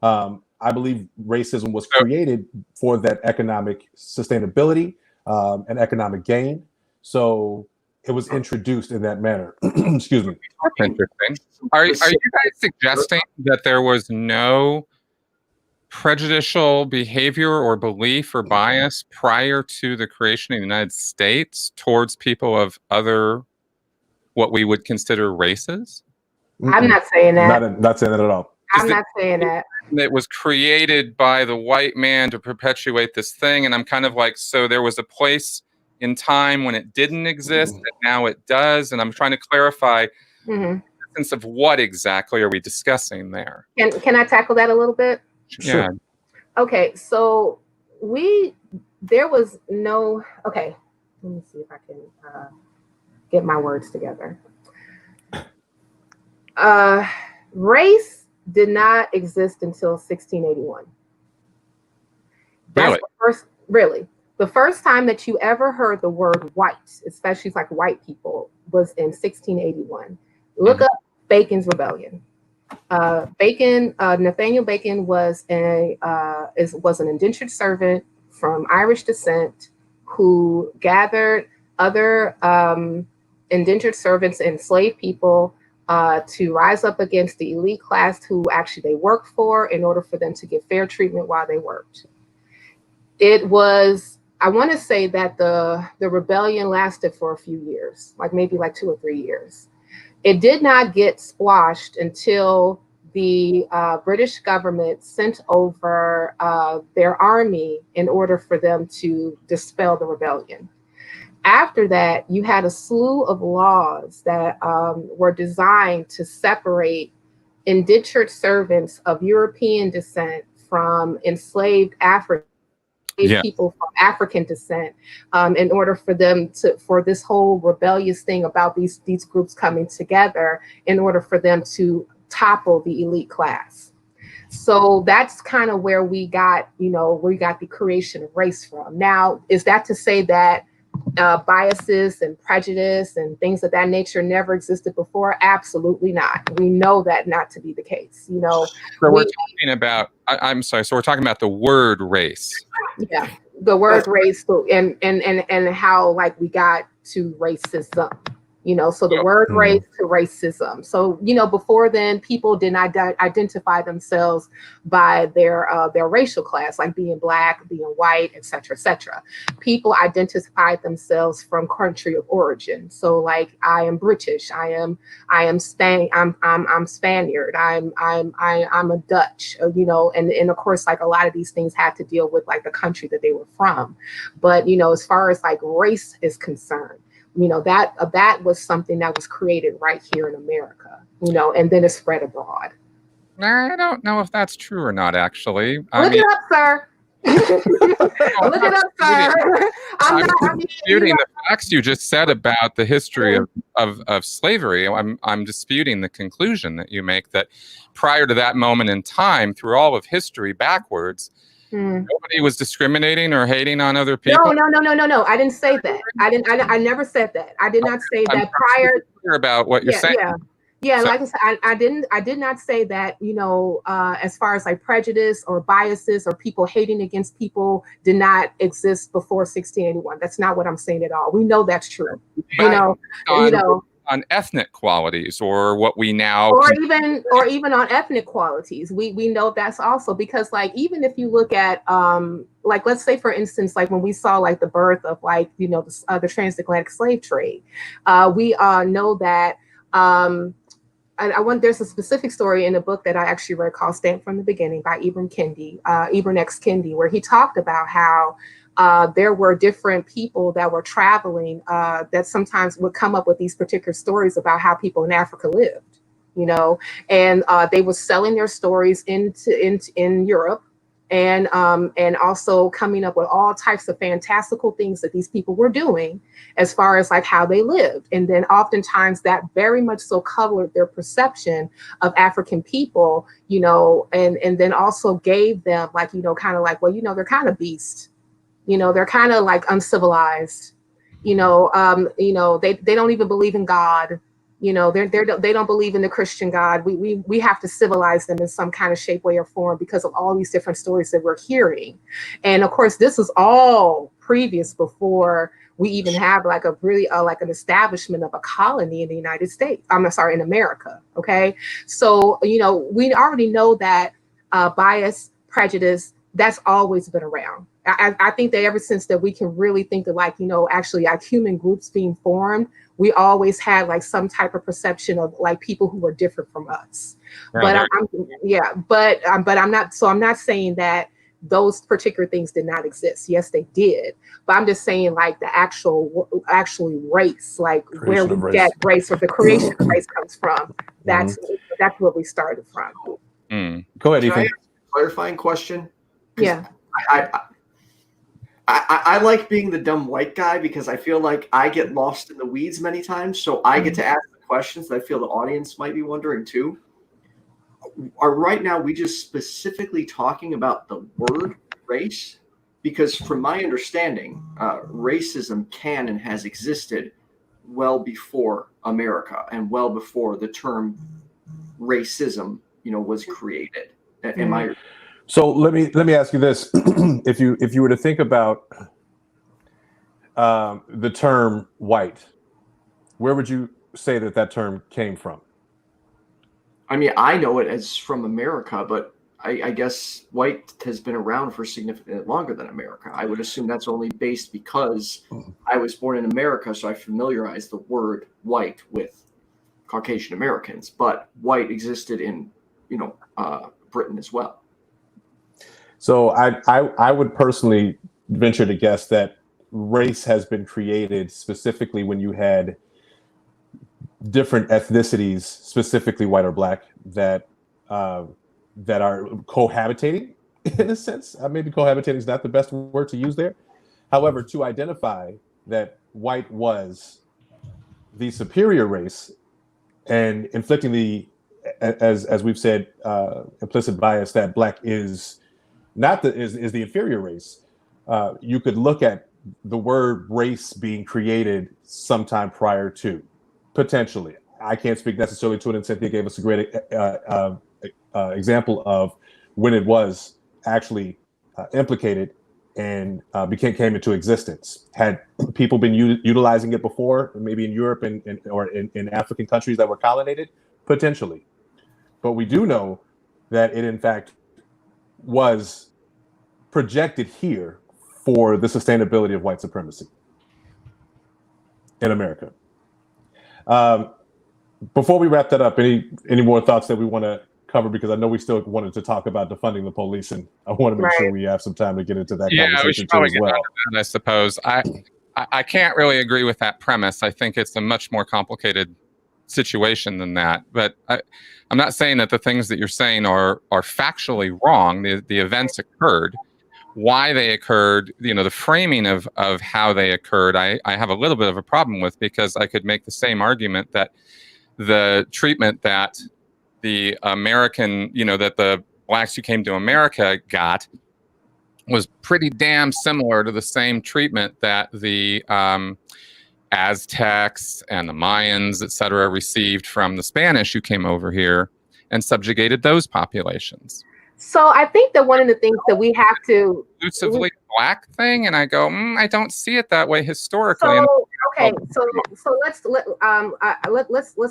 I believe racism was created for that economic sustainability and economic gain. So it was introduced in that manner. Excuse me. That's interesting. Are you guys suggesting that there was no prejudicial behavior or belief or bias prior to the creation of the United States towards people of other, what we would consider races? I'm not saying that. Not saying that at all. I'm not saying that. It was created by the white man to perpetuate this thing. And I'm kind of like, so there was a place in time when it didn't exist, and now it does. And I'm trying to clarify the sense of what exactly are we discussing there? Can I tackle that a little bit? Sure. Yeah. Okay, so there was no, okay, let me see if I can get my words together. Race did not exist until 1681. That's the first time that you ever heard the word white, especially like white people, was in 1681. Look up Bacon's Rebellion. Nathaniel Bacon was an indentured servant from Irish descent who gathered other indentured servants and enslaved people to rise up against the elite class who actually they worked for, in order for them to get fair treatment while they worked. It was I want to say that the rebellion lasted for a few years, like maybe like 2 or 3 years. It did not get squashed until the British government sent over their army in order for them to dispel the rebellion. After that, you had a slew of laws that were designed to separate indentured servants of European descent from enslaved African people from African descent, in order for them to, for this whole rebellious thing about these groups coming together, in order for them to topple the elite class. So that's kind of where we got, we got the creation of race from. Now, is that to say that biases and prejudice and things of that nature never existed before? Absolutely not. We know that not to be the case. So we're talking about, I'm sorry, so we're talking about the word race. Yeah, the word race, and how like we got to racism. So the word race to racism. So, before then, people did not identify themselves by their racial class, like being Black, being white, et cetera, et cetera. People identified themselves from country of origin. So, like, I am British, I'm Spaniard, I'm a Dutch, and of course, like a lot of these things had to deal with like the country that they were from. But, as far as like race is concerned, that was something that was created right here in America, and then it spread abroad. I don't know if that's true or not, actually. Look it up, sir. Look it up, sir. I'm not disputing the facts you just said about the history of slavery. I'm disputing the conclusion that you make that prior to that moment in time, through all of history backwards, nobody was discriminating or hating on other people. No. I didn't say that. I never said that. I did not say that prior. About what you're saying. Yeah. So, like I said, I did not say that, as far as like prejudice or biases or people hating against people did not exist before 1681. That's not what I'm saying at all. We know that's true. On ethnic qualities, or what we now, or even on ethnic qualities, we know that's also, because like even if you look at like, let's say for instance, like when we saw like the birth of like the transatlantic slave trade, we know that there's a specific story in a book that I actually read called Stamped from the Beginning by Ibram X. Kendi, where he talked about how there were different people that were traveling that sometimes would come up with these particular stories about how people in Africa lived, and they were selling their stories in Europe, and also coming up with all types of fantastical things that these people were doing as far as like how they lived. And then oftentimes that very much so colored their perception of African people, and then also gave them like, kind of like, well, they're kind of beasts. They're kind of like uncivilized, they don't even believe in God. They don't believe in the Christian God. We have to civilize them in some kind of shape, way, or form because of all these different stories that we're hearing. And of course, this is all previous before we even have like a really like an establishment of a colony in the United States. In America. Okay. So, we already know that bias, prejudice, that's always been around. I think that ever since that we can really think of like, actually like human groups being formed, we always had like some type of perception of like people who were different from us. Right. But I'm not saying that those particular things did not exist. Yes, they did. But I'm just saying like the actually race, like creation where we get race, or the creation of race comes from. That's where we started from. Go ahead, Ethan. Can I ask a clarifying question? Yeah. I like being the dumb white guy because I feel like I get lost in the weeds many times. So I get to ask the questions that I feel the audience might be wondering too. Are right now we just specifically talking about the word race? Because from my understanding, racism can and has existed well before America and well before the term racism, was created. Am I? So let me ask you this: if you were to think about the term white, where would you say that term came from? I mean, I know it as from America, but I guess white has been around for significantly longer than America. I would assume that's only based because I was born in America, so I familiarized the word white with Caucasian Americans. But white existed in, Britain as well. So I would personally venture to guess that race has been created specifically when you had different ethnicities, specifically white or black, that are cohabitating in a sense. Maybe cohabitating is not the best word to use there. However, to identify that white was the superior race and inflicting the, as we've said, implicit bias that black is not is the inferior race. You could look at the word race being created sometime prior to, potentially. I can't speak necessarily to it, and Cynthia gave us a great example of when it was actually implicated and came into existence. Had people been utilizing it before, maybe in Europe or in African countries that were colonized? Potentially. But we do know that it, in fact, was projected here for the sustainability of white supremacy in America. Before we wrap that up, any more thoughts that we want to cover? Because I know we still wanted to talk about defunding the police, and I want to make sure we have some time to get into that conversation we should probably too as well. That, I suppose. I can't really agree with that premise. I think it's a much more complicated situation than that. But I'm not saying that the things that you're saying are factually wrong. The events occurred. Why they occurred, the framing of how they occurred, I have a little bit of a problem with, because I could make the same argument that the treatment that the American, that the blacks who came to America got was pretty damn similar to the same treatment that the Aztecs and the Mayans, et cetera, received from the Spanish who came over here and subjugated those populations. So I think that one of the things that we have to exclusively black thing, and I go, I don't see it that way historically. So let's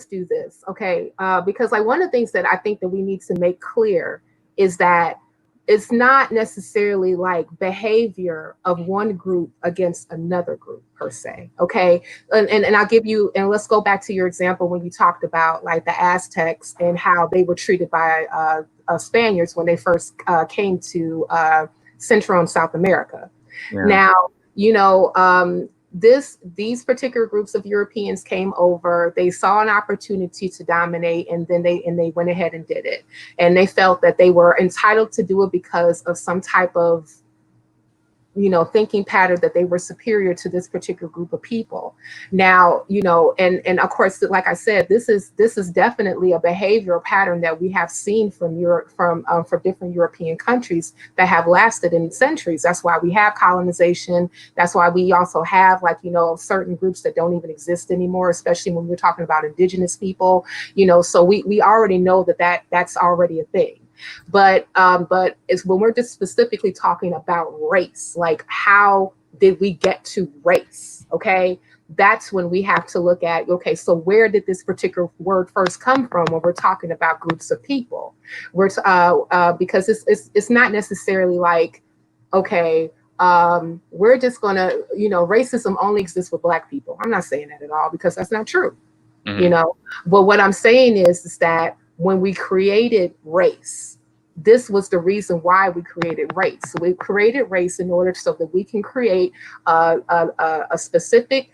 do this, okay? Because like one of the things that I think that we need to make clear is that it's not necessarily like behavior of one group against another group per se, okay? And I'll give you, and let's go back to your example when you talked about like the Aztecs and how they were treated by Spaniards when they first came to Central and South America. Yeah. Now, these particular groups of Europeans came over, they saw an opportunity to dominate, and then they went ahead and did it. And they felt that they were entitled to do it because of some type of, thinking pattern that they were superior to this particular group of people. Now, and of course, like I said, this is definitely a behavioral pattern that we have seen from Europe, from different European countries that have lasted in centuries. That's why we have colonization. That's why we also have certain groups that don't even exist anymore, especially when we're talking about indigenous people, so we already know that's already a thing. But it's when we're just specifically talking about race, like how did we get to race? Okay, that's when we have to look at, okay, so where did this particular word first come from when we're talking about groups of people? Because it's not necessarily like, okay, we're just gonna, racism only exists with black people. I'm not saying that at all, because that's not true. Mm-hmm. But what I'm saying is that when we created race, this was the reason why we created race. So we created race in order so that we can create a specific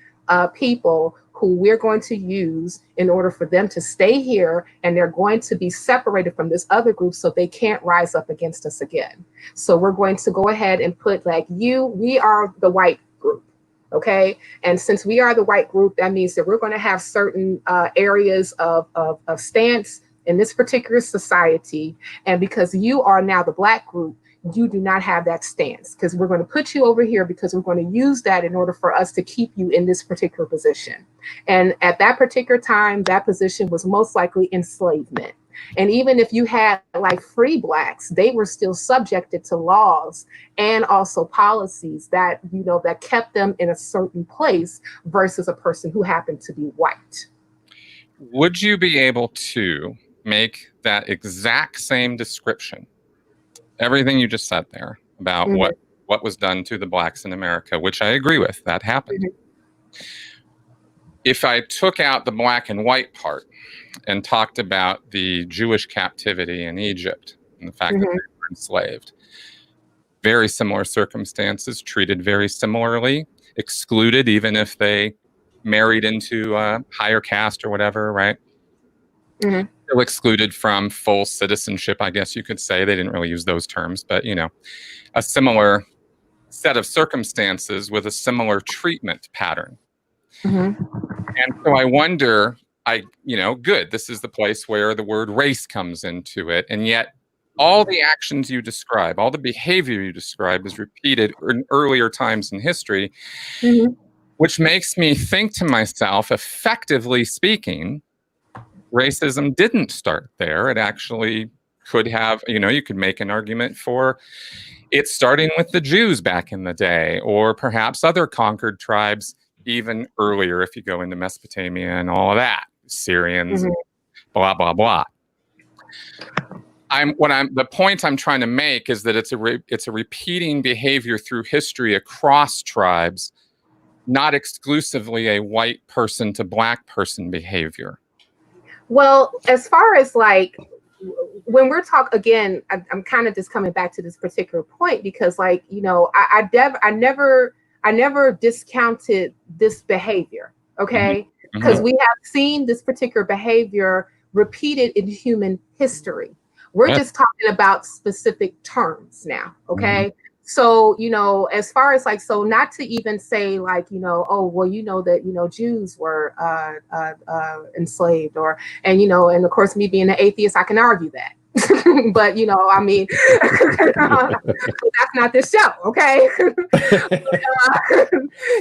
people who we're going to use in order for them to stay here, and they're going to be separated from this other group so they can't rise up against us again. So we're going to go ahead and put we are the white group. Okay. And since we are the white group, that means that we're going to have certain areas of stance in this particular society. And because you are now the black group, you do not have that stance, because we're going to put you over here because we're going to use that in order for us to keep you in this particular position. And at that particular time, that position was most likely enslavement. And even if you had like free blacks, they were still subjected to laws and also policies that, that kept them in a certain place versus a person who happened to be white. Would you be able to make that exact same description everything you just said there about what was done to the blacks in America, which I agree with. That happened. If I took out the black and white part and talked about the Jewish captivity in Egypt and the fact that they were enslaved, very similar circumstances, treated very similarly, excluded even if they married into a higher caste or whatever, right? Still excluded from full citizenship, I guess you could say. They didn't really use those terms, but, you know, a similar set of circumstances with a similar treatment pattern. And so I wonder, good, this is the place where the word race comes into it. And yet all the actions you describe, all the behavior you describe is repeated in earlier times in history, which makes me think to myself, effectively speaking, racism didn't start there. It actually could have, you could make an argument for it starting with the Jews back in the day, or perhaps other conquered tribes even earlier if you go into Mesopotamia and all of that, Syrians, blah, blah, blah. The point I'm trying to make is that it's a repeating behavior through history across tribes, not exclusively a white person to black person behavior. Well, as far as like, when we're talking again, I'm kind of just coming back to this particular point because, like, I never discounted this behavior, okay? Because we have seen this particular behavior repeated in human history. We're just talking about specific terms now, okay? So, as far as like, so not to even say like, oh, well, that, Jews were enslaved and of course, me being an atheist, I can argue that. But, I mean, that's not this show, okay?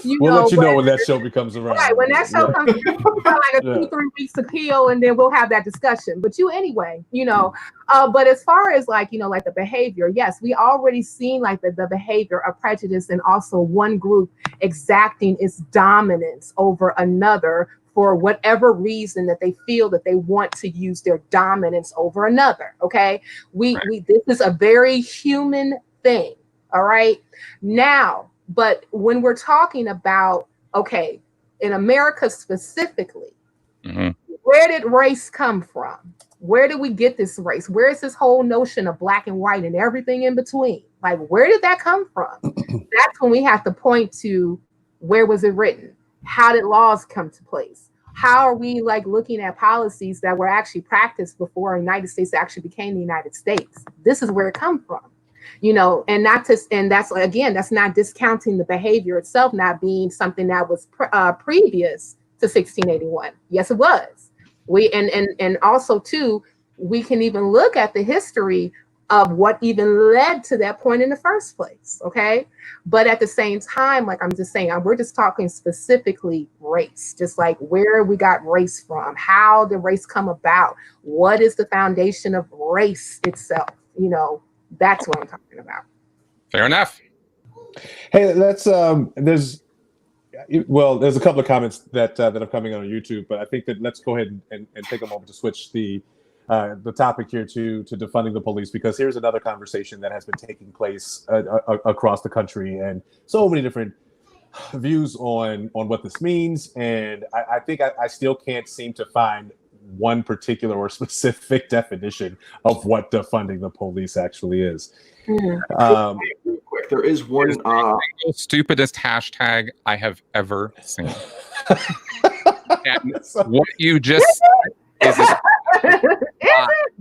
We'll let you know when that show becomes around. Right, when that show comes around, like a 2-3 weeks appeal, and then we'll have that discussion. But anyway, but as far as like, like the behavior, yes, we already seen like the behavior of prejudice and also one group exacting its dominance over another for whatever reason that they feel that they want to use their dominance over another. Okay. This is a very human thing. All right. Now, but when we're talking about, okay, in America specifically, where did race come from? Where did we get this race? Where is this whole notion of black and white and everything in between? Like, where did that come from? That's when we have to point to where was it written? How did laws come to place? How are we like looking at policies that were actually practiced before the United States actually became the United States? This is where it comes from, and that's again, that's not discounting the behavior itself not being something that was previous to 1681. Yes, it was. And also too, we can even look at the history of what even led to that point in the first place. Okay. But at the same time, like I'm just saying, we're just talking specifically race, just like where we got race from, how did race come about? What is the foundation of race itself? That's what I'm talking about. Fair enough. Hey, there's a couple of comments that are coming on YouTube, but I think that let's go ahead and take a moment to switch the topic here to defunding the police, because here's another conversation that has been taking place across the country, and so many different views on what this means. And I think I still can't seem to find one particular or specific definition of what defunding the police actually is. Real quick, there is one stupidest hashtag I have ever seen. And what you just said is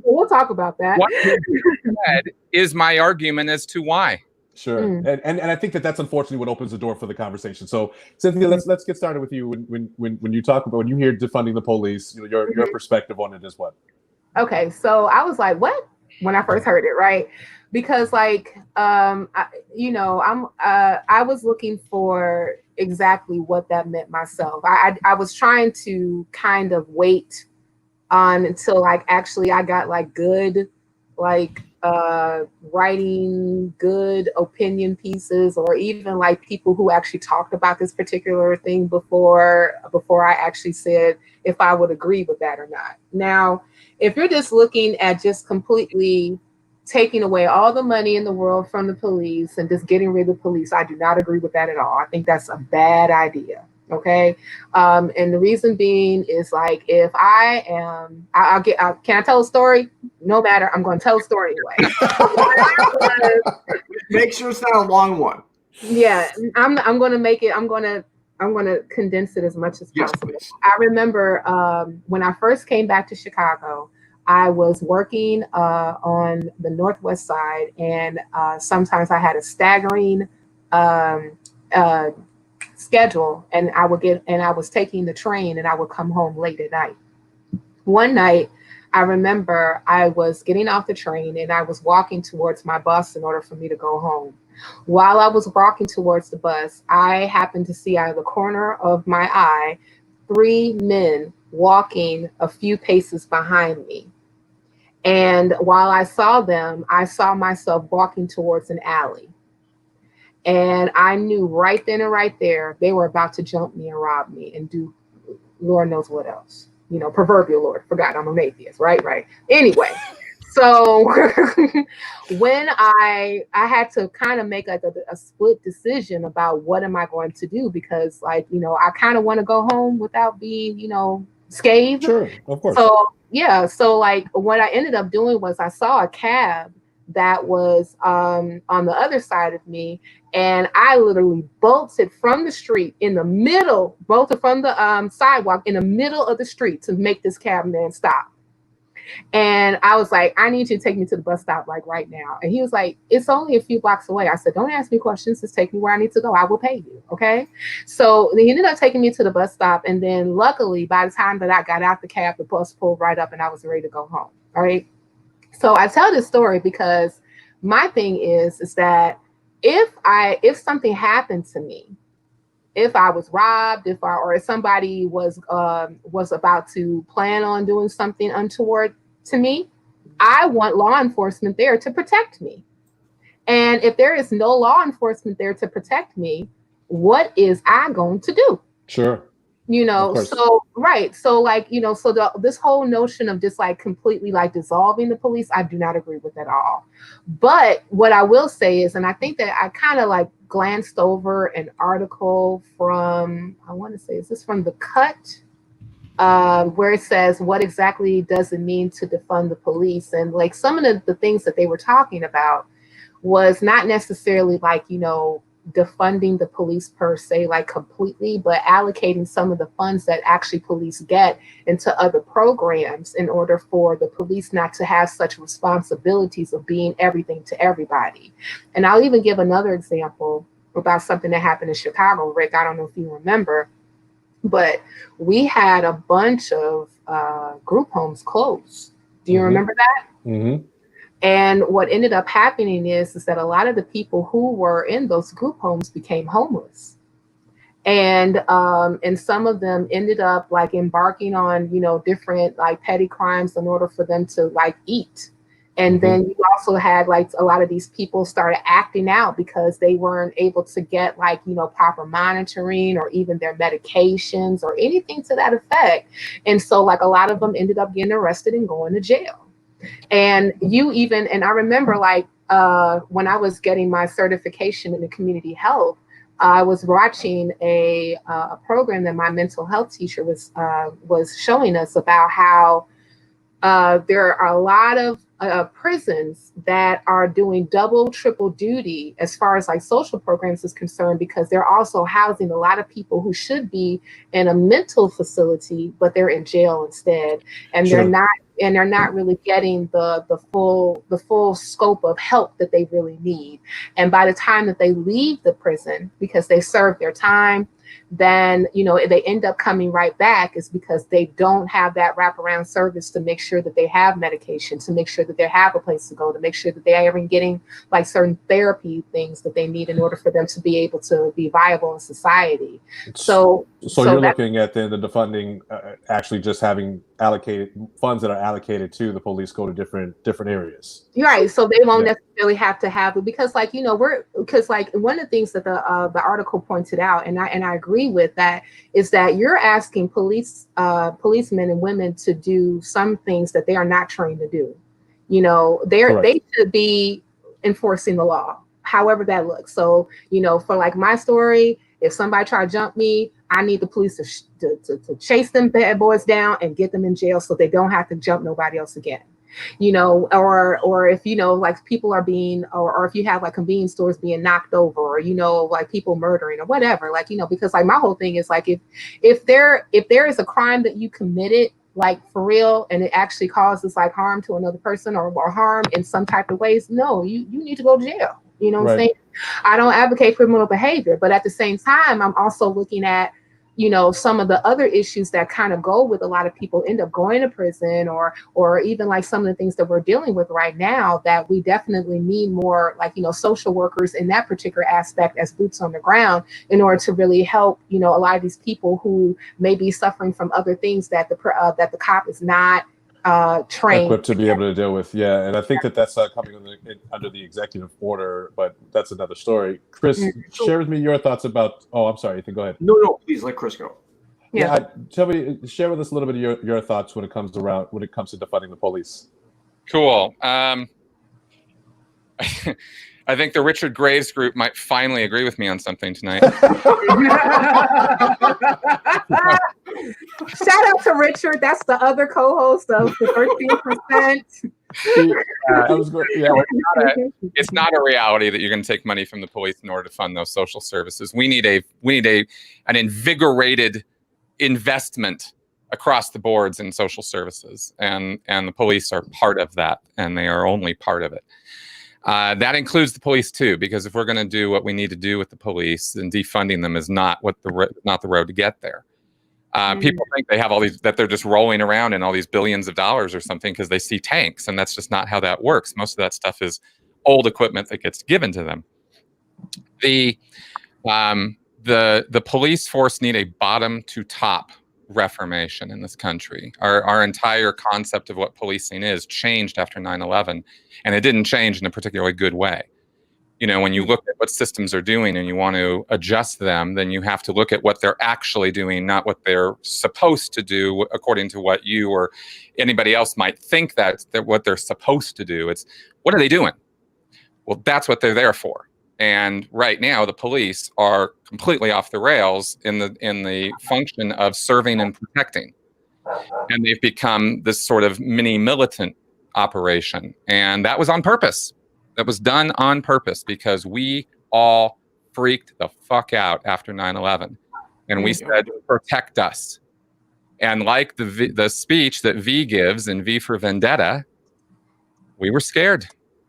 we'll talk about that. What you said is my argument as to why. Sure, and I think that's unfortunately what opens the door for the conversation. So, Cynthia, let's get started with you. When you talk about, when you hear defunding the police, your perspective on it is what? Okay, so I was like, what? When I first heard it, right? Because like, I was looking for exactly what that meant myself. I was trying to kind of wait on until like actually I got like good, like writing good opinion pieces, or even like people who actually talked about this particular thing before I actually said if I would agree with that or not. Now, if you're just looking at just completely taking away all the money in the world from the police and just getting rid of the police. I do not agree with that at all. I think that's a bad idea. Okay. And the reason being is like, if can I tell a story? No matter, I'm going to tell a story anyway. Make sure it's not a long one. Yeah, I'm going to make it. I'm going to condense it as much as possible. Yes, I remember when I first came back to Chicago, I was working on the Northwest side, and sometimes I had a staggering schedule, and I was taking the train, and I would come home late at night. One night, I remember I was getting off the train, and I was walking towards my bus in order for me to go home. While I was walking towards the bus, I happened to see out of the corner of my eye 3 men walking a few paces behind me. And while I saw them, I saw myself walking towards an alley. And I knew right then and right there, they were about to jump me and rob me and do Lord knows what else. You know, proverbial Lord. Forgot I'm an atheist, right? Anyway, so when I had to kind of make like a split decision about what am I going to do, because like, you know, I kind of want to go home without being, you know, scathed. Sure, of course. So yeah, so like what I ended up doing was I saw a cab that was on the other side of me, and I literally bolted from the street in the middle, bolted from the sidewalk in the middle of the street to make this cab man stop. And I was like, I need you to take me to the bus stop like right now. And he was like, it's only a few blocks away. I said, don't ask me questions, just take me where I need to go. I will pay you. Okay. So he ended up taking me to the bus stop. And then luckily, by the time that I got out the cab, the bus pulled right up and I was ready to go home. All right. So I tell this story because my thing is that if something happened to me, if I was robbed, or if somebody was about to plan on doing something untoward to me, I want law enforcement there to protect me. And if there is no law enforcement there to protect me, what is I going to do? Sure. You know, so right. So like, you know, so this whole notion of just like completely like dissolving the police, I do not agree with at all. But what I will say is, and I think that I kind of like glanced over an article from, I want to say, is this from The Cut? Where it says, what exactly does it mean to defund the police? And like some of the things that they were talking about was not necessarily like, you know, defunding the police per se, like completely, but allocating some of the funds that actually police get into other programs in order for the police not to have such responsibilities of being everything to everybody. And I'll even give another example about something that happened in Chicago, Rick. I don't know if you remember, but we had a bunch of group homes closed. Do you remember that? Mm-hmm. And what ended up happening is that a lot of the people who were in those group homes became homeless. And some of them ended up like embarking on, you know, different like petty crimes in order for them to like eat. And then you also had like a lot of these people started acting out because they weren't able to get like, you know, proper monitoring or even their medications or anything to that effect. And so like a lot of them ended up getting arrested and going to jail. And I remember like when I was getting my certification in the community health, I was watching a program that my mental health teacher was showing us about how there are a lot of prisons that are doing double, triple duty as far as like social programs is concerned, because they're also housing a lot of people who should be in a mental facility, but they're in jail instead. And they're not really getting the full scope of help that they really need. And by the time that they leave the prison, because they serve their time, then, you know, they end up coming right back is because they don't have that wraparound service to make sure that they have medication, to make sure that they have a place to go, to make sure that they are even getting like certain therapy things that they need in order for them to be able to be viable in society. So you're looking at the defunding actually just having allocated funds that are allocated to the police go to different areas. Right. So they won't necessarily have to have it, because like, you know, because like one of the things that the article pointed out, and I agree with that, is that you're asking policemen and women to do some things that they are not trained to do. They should be enforcing the law, however that looks. So, for like my story, if somebody try to jump me, I need the police to chase them bad boys down and get them in jail so they don't have to jump nobody else again. Or if, like people are being, or if you have like convenience stores being knocked over, or, like people murdering or whatever, like, because like my whole thing is like, if there is a crime that you committed, like for real, and it actually causes like harm to another person or harm in some type of ways, no, you need to go to jail. You know what I'm saying? I don't advocate criminal behavior, but at the same time, I'm also looking at, some of the other issues that kind of go with a lot of people end up going to prison, or even like some of the things that we're dealing with right now, that we definitely need more like, social workers in that particular aspect as boots on the ground in order to really help, a lot of these people who may be suffering from other things that the cop is not trained equipped to be able to deal with. Yeah, and I think that's coming under the executive order, but that's another story. Chris, share with me your thoughts about. Oh, I'm sorry, Ethan. Go ahead. No, please let Chris go. Yeah, share with us a little bit of your thoughts when it comes to defunding the police. Cool. I think the Richard Graves group might finally agree with me on something tonight. Shout out to Richard. That's the other co-host of the 13%. It's not a reality that you're going to take money from the police in order to fund those social services. We need an invigorated investment across the boards in social services, and the police are part of that, and they are only part of it. That includes the police too, because if we're going to do what we need to do with the police, then defunding them is not the road to get there. People think they have that they're just rolling around in all these billions of dollars or something because they see tanks, and that's just not how that works. Most of that stuff is old equipment that gets given to them. The police force need a bottom to top reformation in this country. Our entire concept of what policing is changed after 9/11, and it didn't change in a particularly good way. When you look at what systems are doing and you want to adjust them, then you have to look at what they're actually doing, not what they're supposed to do according to what you or anybody else might think that what they're supposed to do. It's what are they doing? Well, that's what they're there for. And right now, the police are completely off the rails in the function of serving and protecting. And they've become this sort of mini militant operation. And that was on purpose. That was done on purpose because we all freaked the fuck out after 9/11. And we said, protect us. And like the speech that V gives in V for Vendetta, we were scared.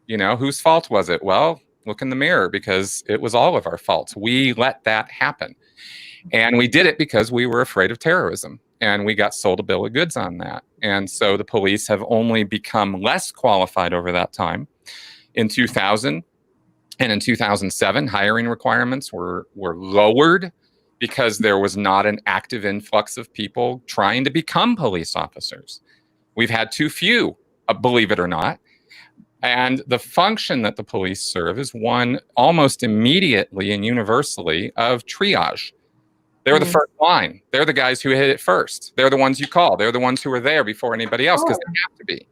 Whose fault was it? Well, look in the mirror, because it was all of our faults. We let that happen. And we did it because we were afraid of terrorism. And we got sold a bill of goods on that. And so the police have only become less qualified over that time. In 2000 and in 2007, hiring requirements were lowered because there was not an active influx of people trying to become police officers. We've had too few, believe it or not. And the function that the police serve is one almost immediately and universally of triage. They're the first line. They're the guys who hit it first. They're the ones you call. They're the ones who are there before anybody else, because they have to be.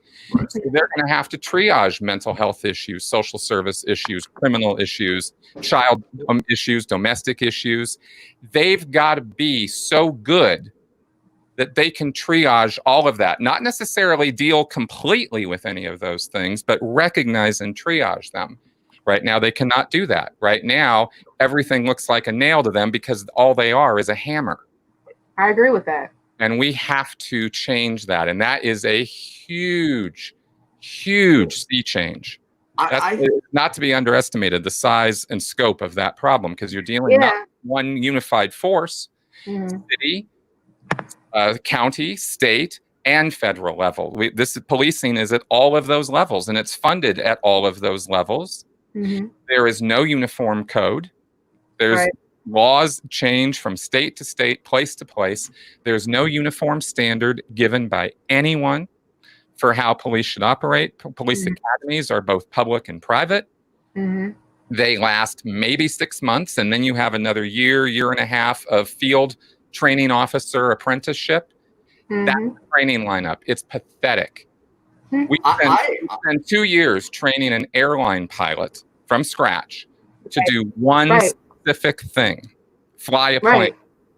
So they're going to have to triage mental health issues, social service issues, criminal issues, child issues, domestic issues. They've got to be so good that they can triage all of that, not necessarily deal completely with any of those things, but recognize and triage them. Right now, they cannot do that. Right now, everything looks like a nail to them because all they are is a hammer. I agree with that. And we have to change that. And that is a huge, huge sea change. That's not to be underestimated, the size and scope of that problem, because you're dealing not with one unified force, city, county, state, and federal level. This policing is at all of those levels, and it's funded at all of those levels. There is no uniform code. There's laws change from state to state, place to place. There's no uniform standard given by anyone for how police should operate. Police academies are both public and private. They last maybe 6 months, and then you have another year and a half of field training officer apprenticeship. That's the training lineup. It's pathetic. We spent 2 years training an airline pilot from scratch to do one specific thing, fly a plane,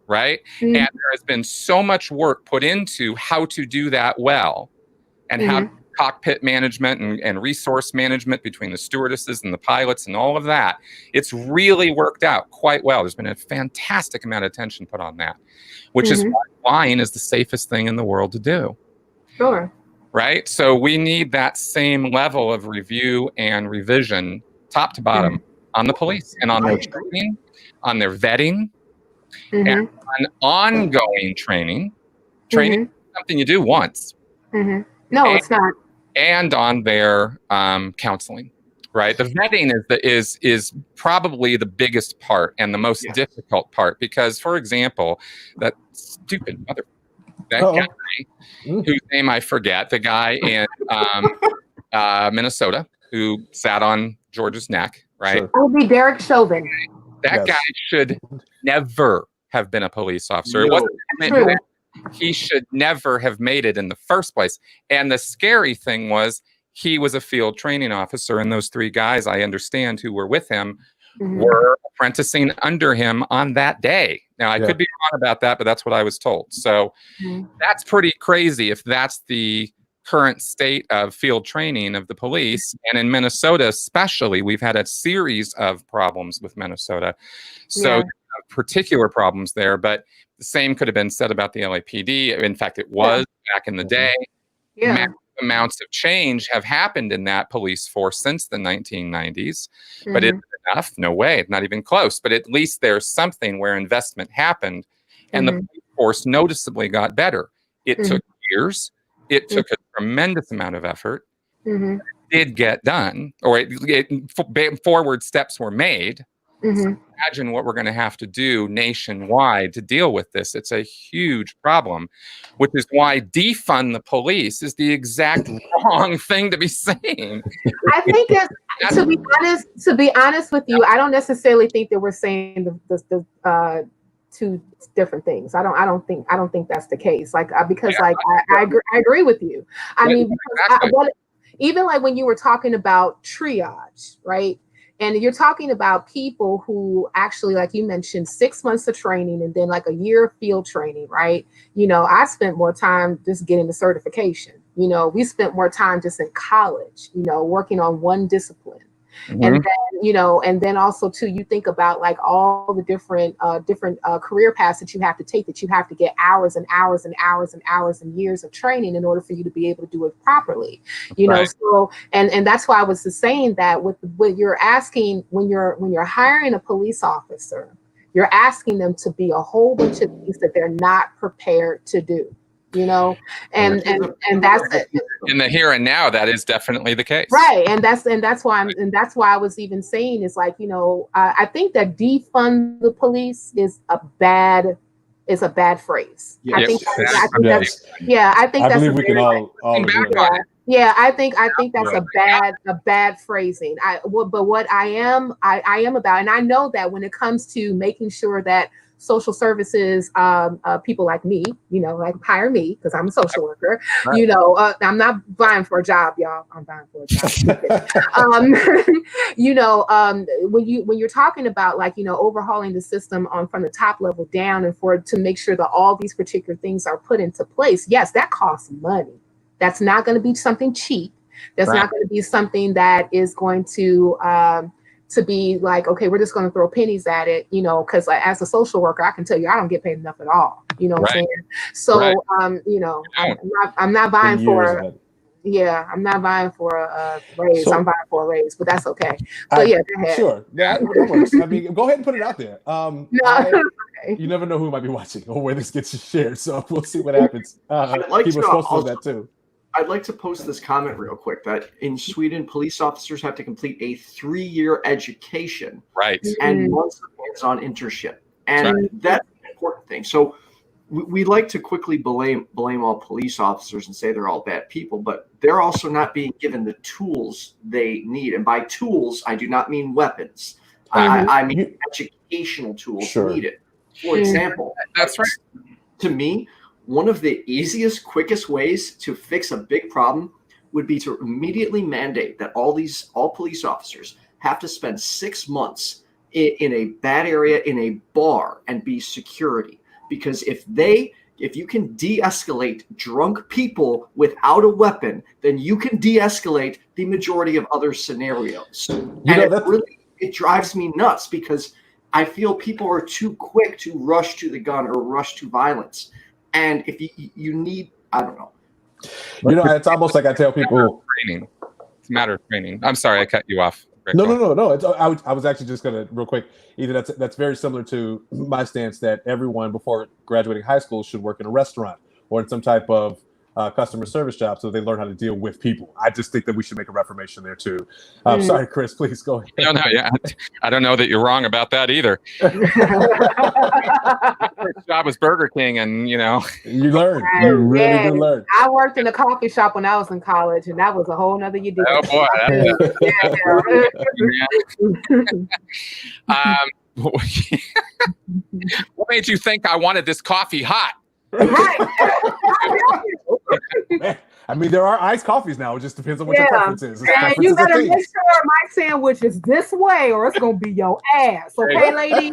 right? And there has been so much work put into how to do that well, and how cockpit management and resource management between the stewardesses and the pilots and all of that. It's really worked out quite well. There's been a fantastic amount of attention put on that, which is why flying is the safest thing in the world to do. Sure. Right? So we need that same level of review and revision, top to bottom, on the police and on their training, on their vetting, and on ongoing training. Training is something you do once. No, it's not. And on their counseling, right? The vetting is probably the biggest part and the most difficult part, because, for example, that stupid guy whose name I forget, the guy in Minnesota who sat on George's neck, right? It would be Derek Chauvin. That guy should never have been a police officer. It wasn't he should never have made it in the first place. And the scary thing was, he was a field training officer, and those 3 guys, I understand, who were with him were apprenticing under him on that day. Now, I could be wrong about that, but that's what I was told. So that's pretty crazy if that's the current state of field training of the police. And in Minnesota especially, we've had a series of problems with Minnesota. So particular problems there, but the same could have been said about the LAPD. In fact, it was back in the day. Massive amounts of change have happened in that police force since the 1990s, but is it enough? No way, not even close. But at least there's something where investment happened, and the police force noticeably got better. It took years. It took a tremendous amount of effort. It did get done, or forward steps were made. So imagine what we're going to have to do nationwide to deal with this. It's a huge problem, which is why defund the police is the exact wrong thing to be saying. I think to be honest with you, I don't necessarily think that we're saying the 2 different things. I don't think that's the case. Like because I agree with you. I mean, because even like when you were talking about triage, right? And you're talking about people who actually, like you mentioned, 6 months of training and then like a year of field training, right? You know, I spent more time just getting the certification. You know, we spent more time just in college, you know, working on one discipline. And then, you know, and then also too, you think about like all the different career paths that you have to take, that you have to get hours and hours and hours and hours and years of training in order for you to be able to do it properly, you know. So and that's why I was just saying that with what you're asking when you're hiring a police officer, you're asking them to be a whole bunch of things that they're not prepared to do. You know, and that's in the here and now. That is definitely the case, right? And that's why I was even saying is like, you know, I think that defund the police is a bad phrase. Yes. I think I believe we can all agree with that. Yeah, I think that's a bad phrasing. But what I am about, and I know that when it comes to making sure that social services, people like me, you know, like hire me because I'm a social worker. Right. You know, I'm not vying for a job, y'all. I'm vying for a job. You know, when you're talking about like, you know, overhauling the system from the top level down, and to make sure that all these particular things are put into place. Yes, that costs money. That's not going to be something cheap. That's not going to be something that is going to be like, okay, we're just going to throw pennies at it, you know, because like, as a social worker, I can tell you I don't get paid enough at all. You know what I'm saying? So, you know, I'm not vying for. Yeah, I'm not vying for a raise. So, I'm vying for a raise, but that's okay. But yeah, go ahead. Sure, that works. I mean, go ahead and put it out there. You never know who might be watching or where this gets shared, so we'll see what happens. People are supposed to know that too. I'd like to post this comment real quick that in Sweden, police officers have to complete a 3-year education, and months of hands-on internship, and that's an important thing. So we like to quickly blame all police officers and say they're all bad people, but they're also not being given the tools they need. And by tools, I do not mean weapons. I mean educational tools needed. For example, that's right. To me, one of the easiest, quickest ways to fix a big problem would be to immediately mandate that all police officers have to spend 6 months in a bad area in a bar and be security. Because if you can de-escalate drunk people without a weapon, then you can de-escalate the majority of other scenarios. It drives me nuts because I feel people are too quick to rush to the gun or rush to violence. And if you need, I don't know. It's almost like I tell people. Training. It's a matter of training. I'm sorry, I cut you off. No. I was actually just going to real quick. Either that's very similar to my stance that everyone before graduating high school should work in a restaurant or in some type of customer service job so they learn how to deal with people. I just think that we should make a reformation there too. Sorry, Chris, please go ahead. No, yeah, I don't know that you're wrong about that either. First job was Burger King, and you learn. You really do learn. I worked in a coffee shop when I was in college, and that was a whole nother you did. Oh boy. What made you think I wanted this coffee hot? Right. I mean, there are iced coffees now. It just depends on what your preference is. And you better make sure my sandwich is this way, or it's gonna be your ass. Okay, lady.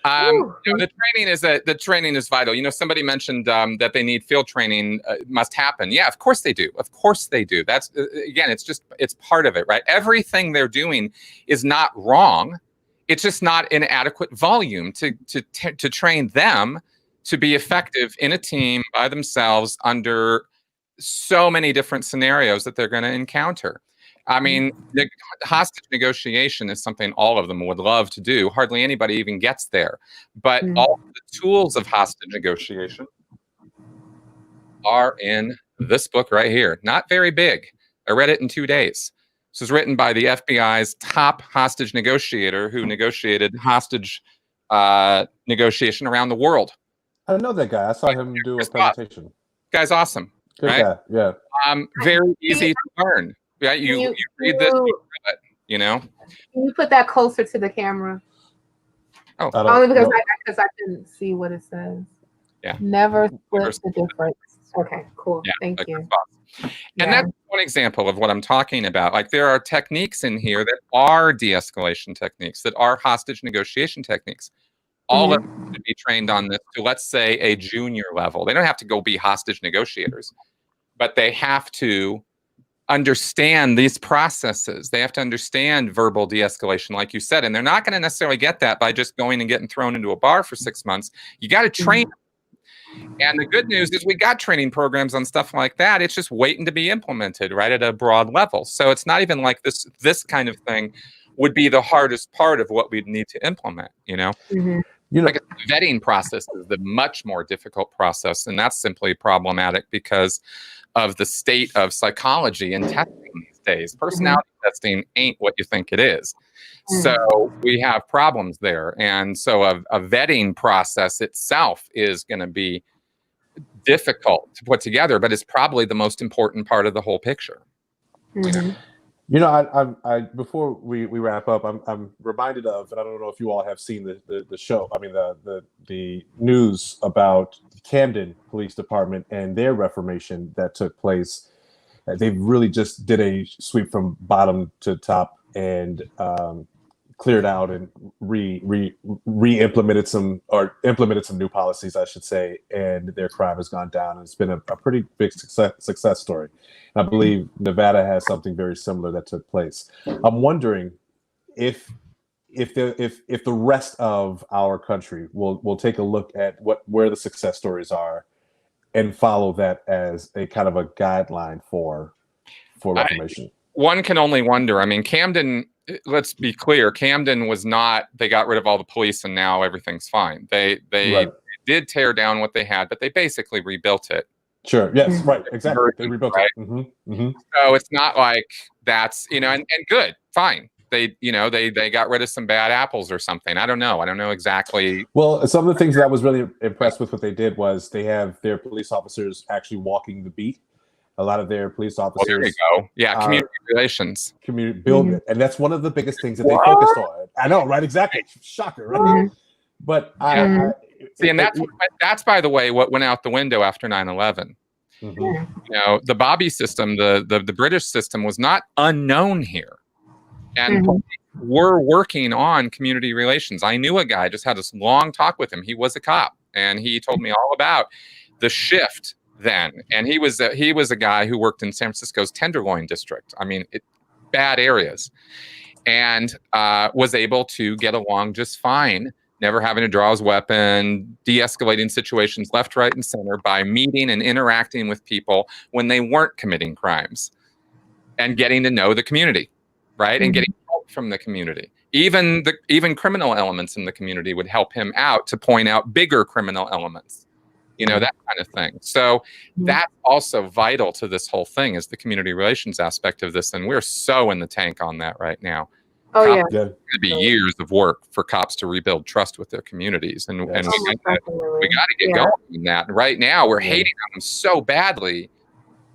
The training is vital. Somebody mentioned that they need field training must happen. Yeah, of course they do. Of course they do. That's again, it's part of it, right? Everything they're doing is not wrong. It's just not in adequate volume to train them to be effective in a team by themselves under so many different scenarios that they're going to encounter. I mean, the hostage negotiation is something all of them would love to do. Hardly anybody even gets there. But all the tools of hostage negotiation are in this book right here. Not very big. I read it in 2 days. This was written by the FBI's top hostage negotiator who negotiated hostage negotiation around the world. I don't know that guy. I saw him do a presentation. Guy's awesome. Good guy. Yeah. Very easy to learn. Yeah, you read this, you know. Can you put that closer to the camera? Oh, only because I didn't see what it says. Yeah. Never split the difference. Okay, cool. Yeah, Thank you. And that's one example of what I'm talking about. Like, there are techniques in here that are de-escalation techniques, that are hostage negotiation techniques. All of them should be trained on this to, let's say, a junior level. They don't have to go be hostage negotiators, but they have to understand these processes. They have to understand verbal de-escalation, like you said, and they're not going to necessarily get that by just going and getting thrown into a bar for 6 months. You got to train them. And the good news is we got training programs on stuff like that. It's just waiting to be implemented right at a broad level. So it's not even like this kind of thing would be the hardest part of what we'd need to implement, you know? Like, the vetting process is the much more difficult process, and that's simply problematic because of the state of psychology and testing these days. Personality testing ain't what you think it is. So we have problems there. And so a vetting process itself is going to be difficult to put together, but it's probably the most important part of the whole picture. You know, I before we wrap up, I'm reminded of, and I don't know if you all have seen the show. I mean, the news about the Camden Police Department and their reformation that took place. They really just did a sweep from bottom to top and cleared out and implemented some new policies, I should say, and their crime has gone down. And it's been a pretty big success story. And I believe Nevada has something very similar that took place. I'm wondering if the rest of our country will take a look at where the success stories are and follow that as a kind of a guideline for reformation. One can only wonder. I mean, Camden, let's be clear, Camden was not, they got rid of all the police and now everything's fine. They did tear down what they had, but they basically rebuilt it. Sure. Yes. Right. Exactly. They rebuilt it. So it's not like that's, you know, and good, fine. They got rid of some bad apples or something. I don't know exactly. Well, some of the things that I was really impressed with what they did was they have their police officers actually walking the beat. A lot of their police officers. There you go. Yeah, community relations. Community building. And that's one of the biggest things that they focused on. I know, right? Exactly. Shocker, right? But see, and that's by the way, what went out the window after 9/11. Mm-hmm. The Bobby system, the British system, was not unknown here, and we're working on community relations. I knew a guy, just had this long talk with him. He was a cop, and he told me all about the shift then. And he was a guy who worked in San Francisco's Tenderloin district. I mean, bad areas, and was able to get along just fine, never having to draw his weapon, de-escalating situations left, right, and center by meeting and interacting with people when they weren't committing crimes, and getting to know the community, right? And getting help from the community. Even criminal elements in the community would help him out to point out bigger criminal elements, that kind of thing. So that's also vital to this whole thing, is the community relations aspect of this. And we're so in the tank on that right now. Oh, yeah. yeah. It's going to be years of work for cops to rebuild trust with their communities. And we got to get going on that. And right now we're hating on them so badly.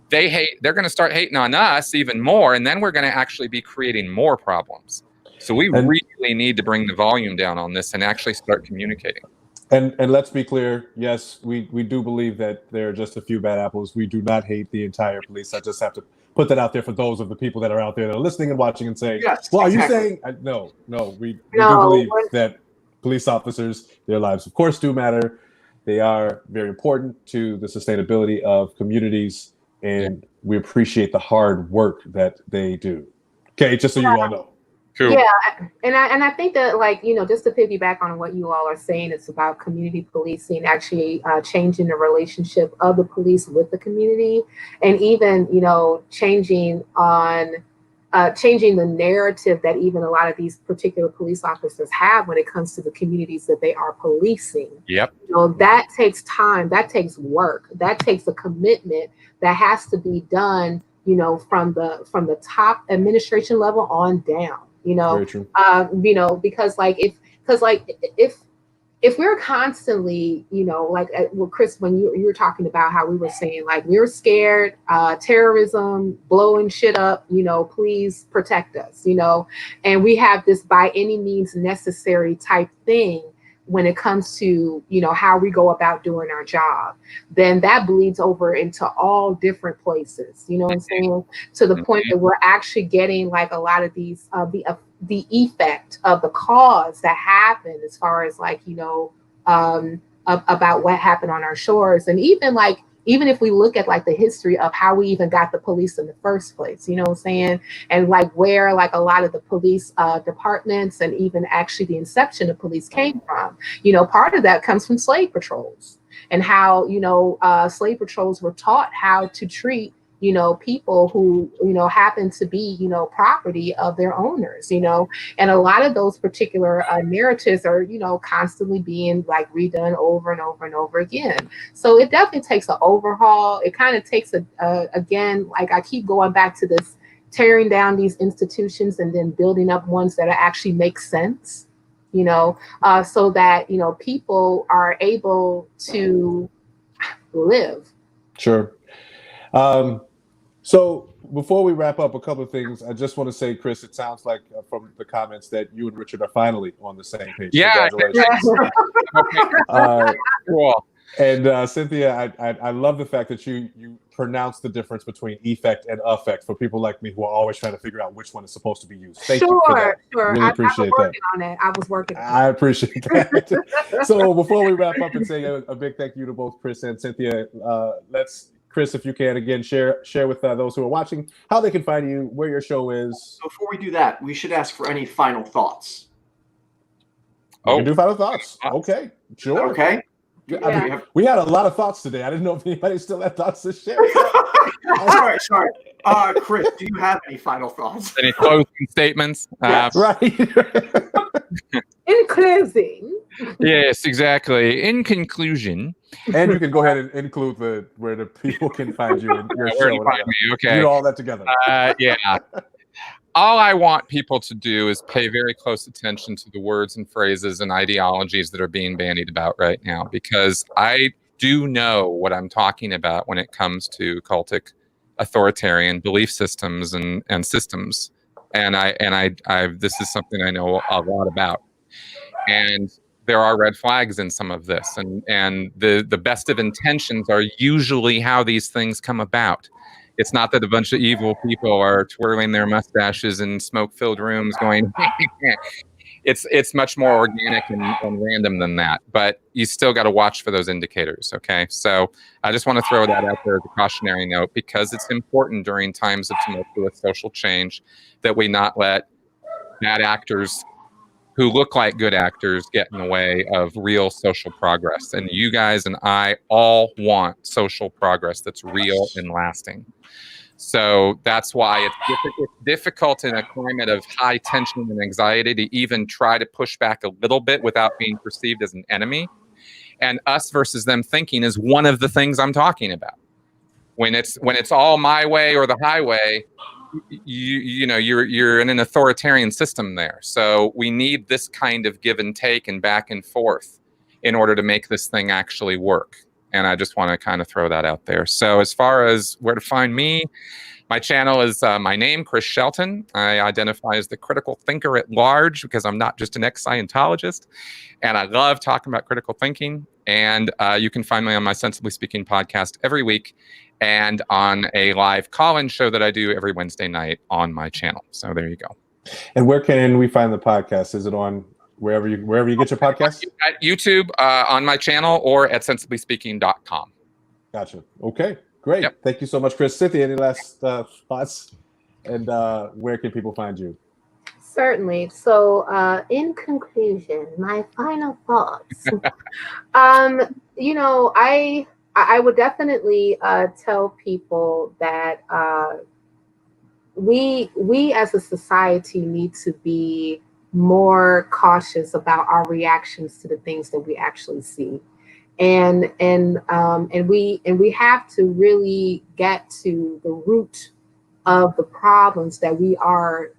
They're going to start hating on us even more. And then we're going to actually be creating more problems. So we really need to bring the volume down on this and actually start communicating. And let's be clear. Yes, we do believe that there are just a few bad apples. We do not hate the entire police. I just have to put that out there for those of the people that are out there that are listening and watching and saying, well, are you saying no, we do believe that police officers, their lives, of course, do matter. They are very important to the sustainability of communities, and we appreciate the hard work that they do. Okay, just so you all know. Cool. Yeah, and I think that, just to piggyback on what you all are saying, it's about community policing, actually changing the relationship of the police with the community, and even changing the narrative that even a lot of these particular police officers have when it comes to the communities that they are policing. Yep. That takes time, that takes work, that takes a commitment that has to be done, from the top administration level on down. Very true. Because if we're constantly, Chris, when you were talking about how we were saying, we're scared, terrorism, blowing shit up, please protect us, and we have this by any means necessary type thing when it comes to, how we go about doing our job, then that bleeds over into all different places, what I'm saying? To the point that we're actually getting a lot of these, the effect of the cause that happened as far as about what happened on our shores. And even if we look at the history of how we even got the police in the first place, what I'm saying? And where a lot of the police departments and even actually the inception of police came from, part of that comes from slave patrols and how, slave patrols were taught how to treat, people who, happen to be, property of their owners, and a lot of those particular narratives are, constantly being redone over and over and over again. So it definitely takes an overhaul. It kind of takes again, I keep going back to this, tearing down these institutions and then building up ones that actually make sense, so that, people are able to live. Sure. So before we wrap up, a couple of things. I just want to say, Chris, it sounds like from the comments that you and Richard are finally on the same page. Yeah. Congratulations. Cool. And Cynthia, I love the fact that you pronounce the difference between effect and affect for people like me who are always trying to figure out which one is supposed to be used. Thank you for that. Sure. Really appreciate that. I was working on it. I appreciate that. So before we wrap up and say a big thank you to both Chris and Cynthia, Chris, if you can, again, share with those who are watching how they can find you, where your show is. Before we do that, we should ask for any final thoughts. We can do final thoughts. Okay, sure. Okay. I mean, we had a lot of thoughts today. I didn't know if anybody still had thoughts to share. Sorry. Chris, do you have any final thoughts? Any closing statements? Yes, right. In closing. Yes, exactly. In conclusion. And you can go ahead and include where the people can find you in your show. Find me. Okay. Do all that together. Yeah. All I want people to do is pay very close attention to the words and phrases and ideologies that are being bandied about right now, because I do know what I'm talking about when it comes to cultic, authoritarian belief systems and systems. And I this is something I know a lot about. And there are red flags in some of this, and the best of intentions are usually how these things come about. It's not that a bunch of evil people are twirling their mustaches in smoke-filled rooms going, it's much more organic and random than that. But you still got to watch for those indicators, okay? So I just want to throw that out there as a cautionary note, because it's important during times of tumultuous social change that we not let bad actors who look like good actors get in the way of real social progress. And you guys and I all want social progress that's real and lasting. So that's why it's difficult in a climate of high tension and anxiety to even try to push back a little bit without being perceived as an enemy. And us versus them thinking is one of the things I'm talking about. When it's all my way or the highway, you're in an authoritarian system there. So we need this kind of give and take and back and forth in order to make this thing actually work. And I just want to kind of throw that out there. So as far as where to find me, my channel is my name, Chris Shelton. I identify as the critical thinker at large because I'm not just an ex-Scientologist. And I love talking about critical thinking. And you can find me on my Sensibly Speaking podcast every week and on a live call-in show that I do every Wednesday night on my channel. So there you go. And where can we find the podcast? Is it on wherever you get your podcast? At YouTube, on my channel, or at sensiblyspeaking.com. Gotcha. Okay, great. Yep. Thank you so much, Chris. Cynthia, any last thoughts? And where can people find you? Certainly. So in conclusion, my final thoughts. I would definitely tell people that we as a society need to be more cautious about our reactions to the things that we actually see. And we have to really get to the root of the problems that we are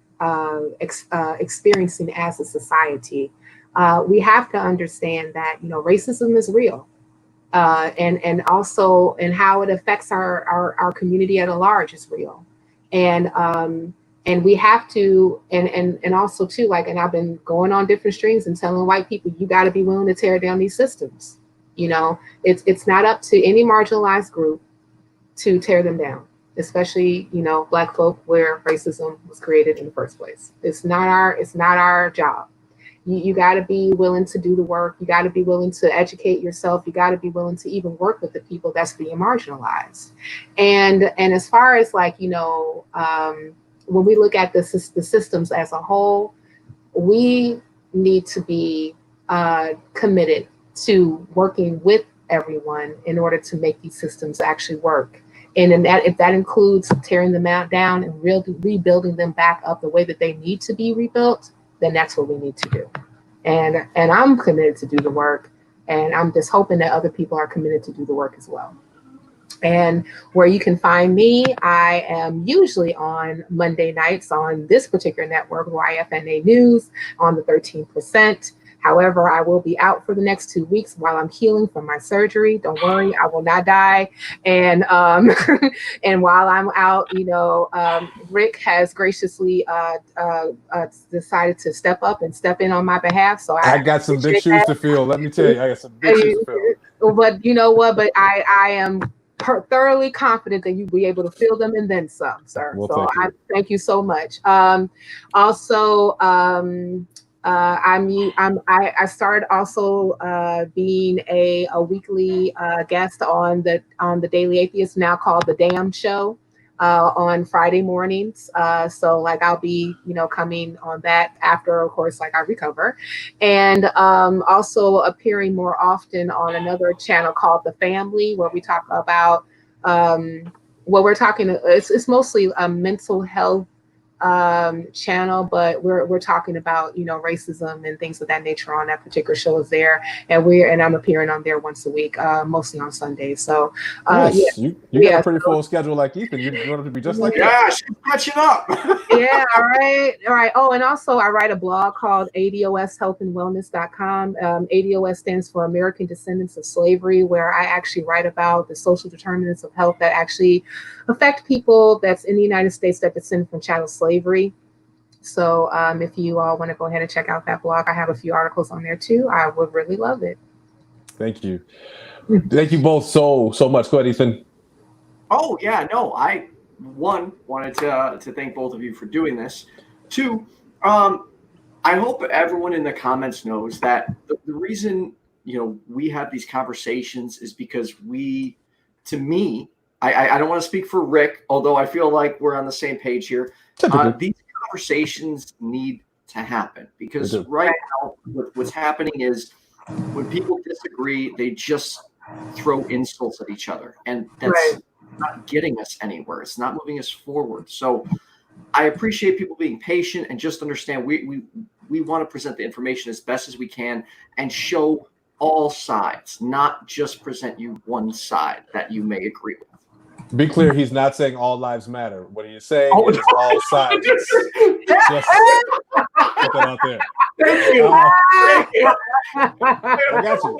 experiencing as a society. We have to understand that racism is real, and also how it affects our community at large is real, and we have to and also too, and I've been going on different streams and telling white people, you got to be willing to tear down these systems. It's not up to any marginalized group to tear them down, especially Black folk, where racism was created in the first place. It's not our job. You got to be willing to do the work. You got to be willing to educate yourself. You got to be willing to even work with the people that's being marginalized. And as far as when we look at the systems as a whole, we need to be committed to working with everyone in order to make these systems actually work. And if that includes tearing them down and rebuilding them back up the way that they need to be rebuilt, then that's what we need to do. And I'm committed to do the work, and I'm just hoping that other people are committed to do the work as well. And where you can find me, I am usually on Monday nights on this particular network, YFNA News, on the 13%. However, I will be out for the next 2 weeks while I'm healing from my surgery. Don't worry, I will not die. And and while I'm out, Rick has graciously decided to step up and step in on my behalf. So I got some big shoes to fill. Let me tell you, I got some big shoes to fill. But you know what? But I am thoroughly confident that you'll be able to fill them and then some, sir. Well, so thank you so much. Also. I started also being a weekly guest on the Daily Atheist, now called The Damn Show, on Friday mornings. So I'll be coming on that after, of course, I recover, and also appearing more often on another channel called The Family, where we talk about it's mostly mental health channel, but we're talking about racism and things of that nature on that particular show is there, and I'm appearing on there once a week, mostly on Sundays. So yes, you got a pretty full schedule like Ethan. You want it to be just like that. She's catching up. Yeah, all right. Oh, and also I write a blog called ADOShealthandwellness.com. ADOS stands for American Descendants of Slavery, where I actually write about the social determinants of health that actually affect people that's in the United States that descend from chattel slavery. So if you all want to go ahead and check out that blog, I have a few articles on there too. I would really love it. Thank you. Thank you both so much. Go ahead, Ethan. Oh yeah, no, I wanted to thank both of you for doing this. Two, I hope everyone in the comments knows that the reason we have these conversations is because to me, I don't want to speak for Rick, although I feel like we're on the same page here. These conversations need to happen because right now what's happening is when people disagree, they just throw insults at each other, and that's not getting us anywhere. It's not moving us forward. So I appreciate people being patient and just understand we want to present the information as best as we can and show all sides, not just present you one side that you may agree with. Be clear, he's not saying all lives matter. What are you saying is all sides. Just put that out there. Thank you. I got you.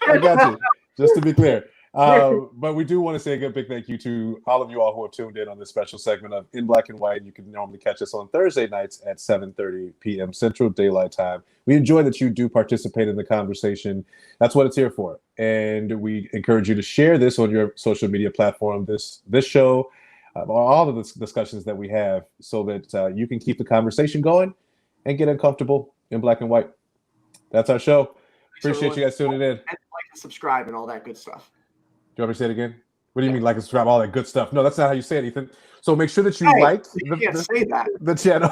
I got you. Just to be clear. But we do want to say a big thank you to all of you all who have tuned in on this special segment of In Black and White. You can normally catch us on Thursday nights at 7:30 p.m. Central Daylight Time. We enjoy that you do participate in the conversation. That's what it's here for. And we encourage you to share this on your social media platform, this show, all of the discussions that we have, so that you can keep the conversation going and get uncomfortable in black and white. That's our show. Appreciate you guys tuning in. And like and subscribe and all that good stuff. Do you want me to say it again? What do you mean, like and subscribe, all that good stuff? No, that's not how you say it, Ethan. So make sure that you You can't say that. the channel.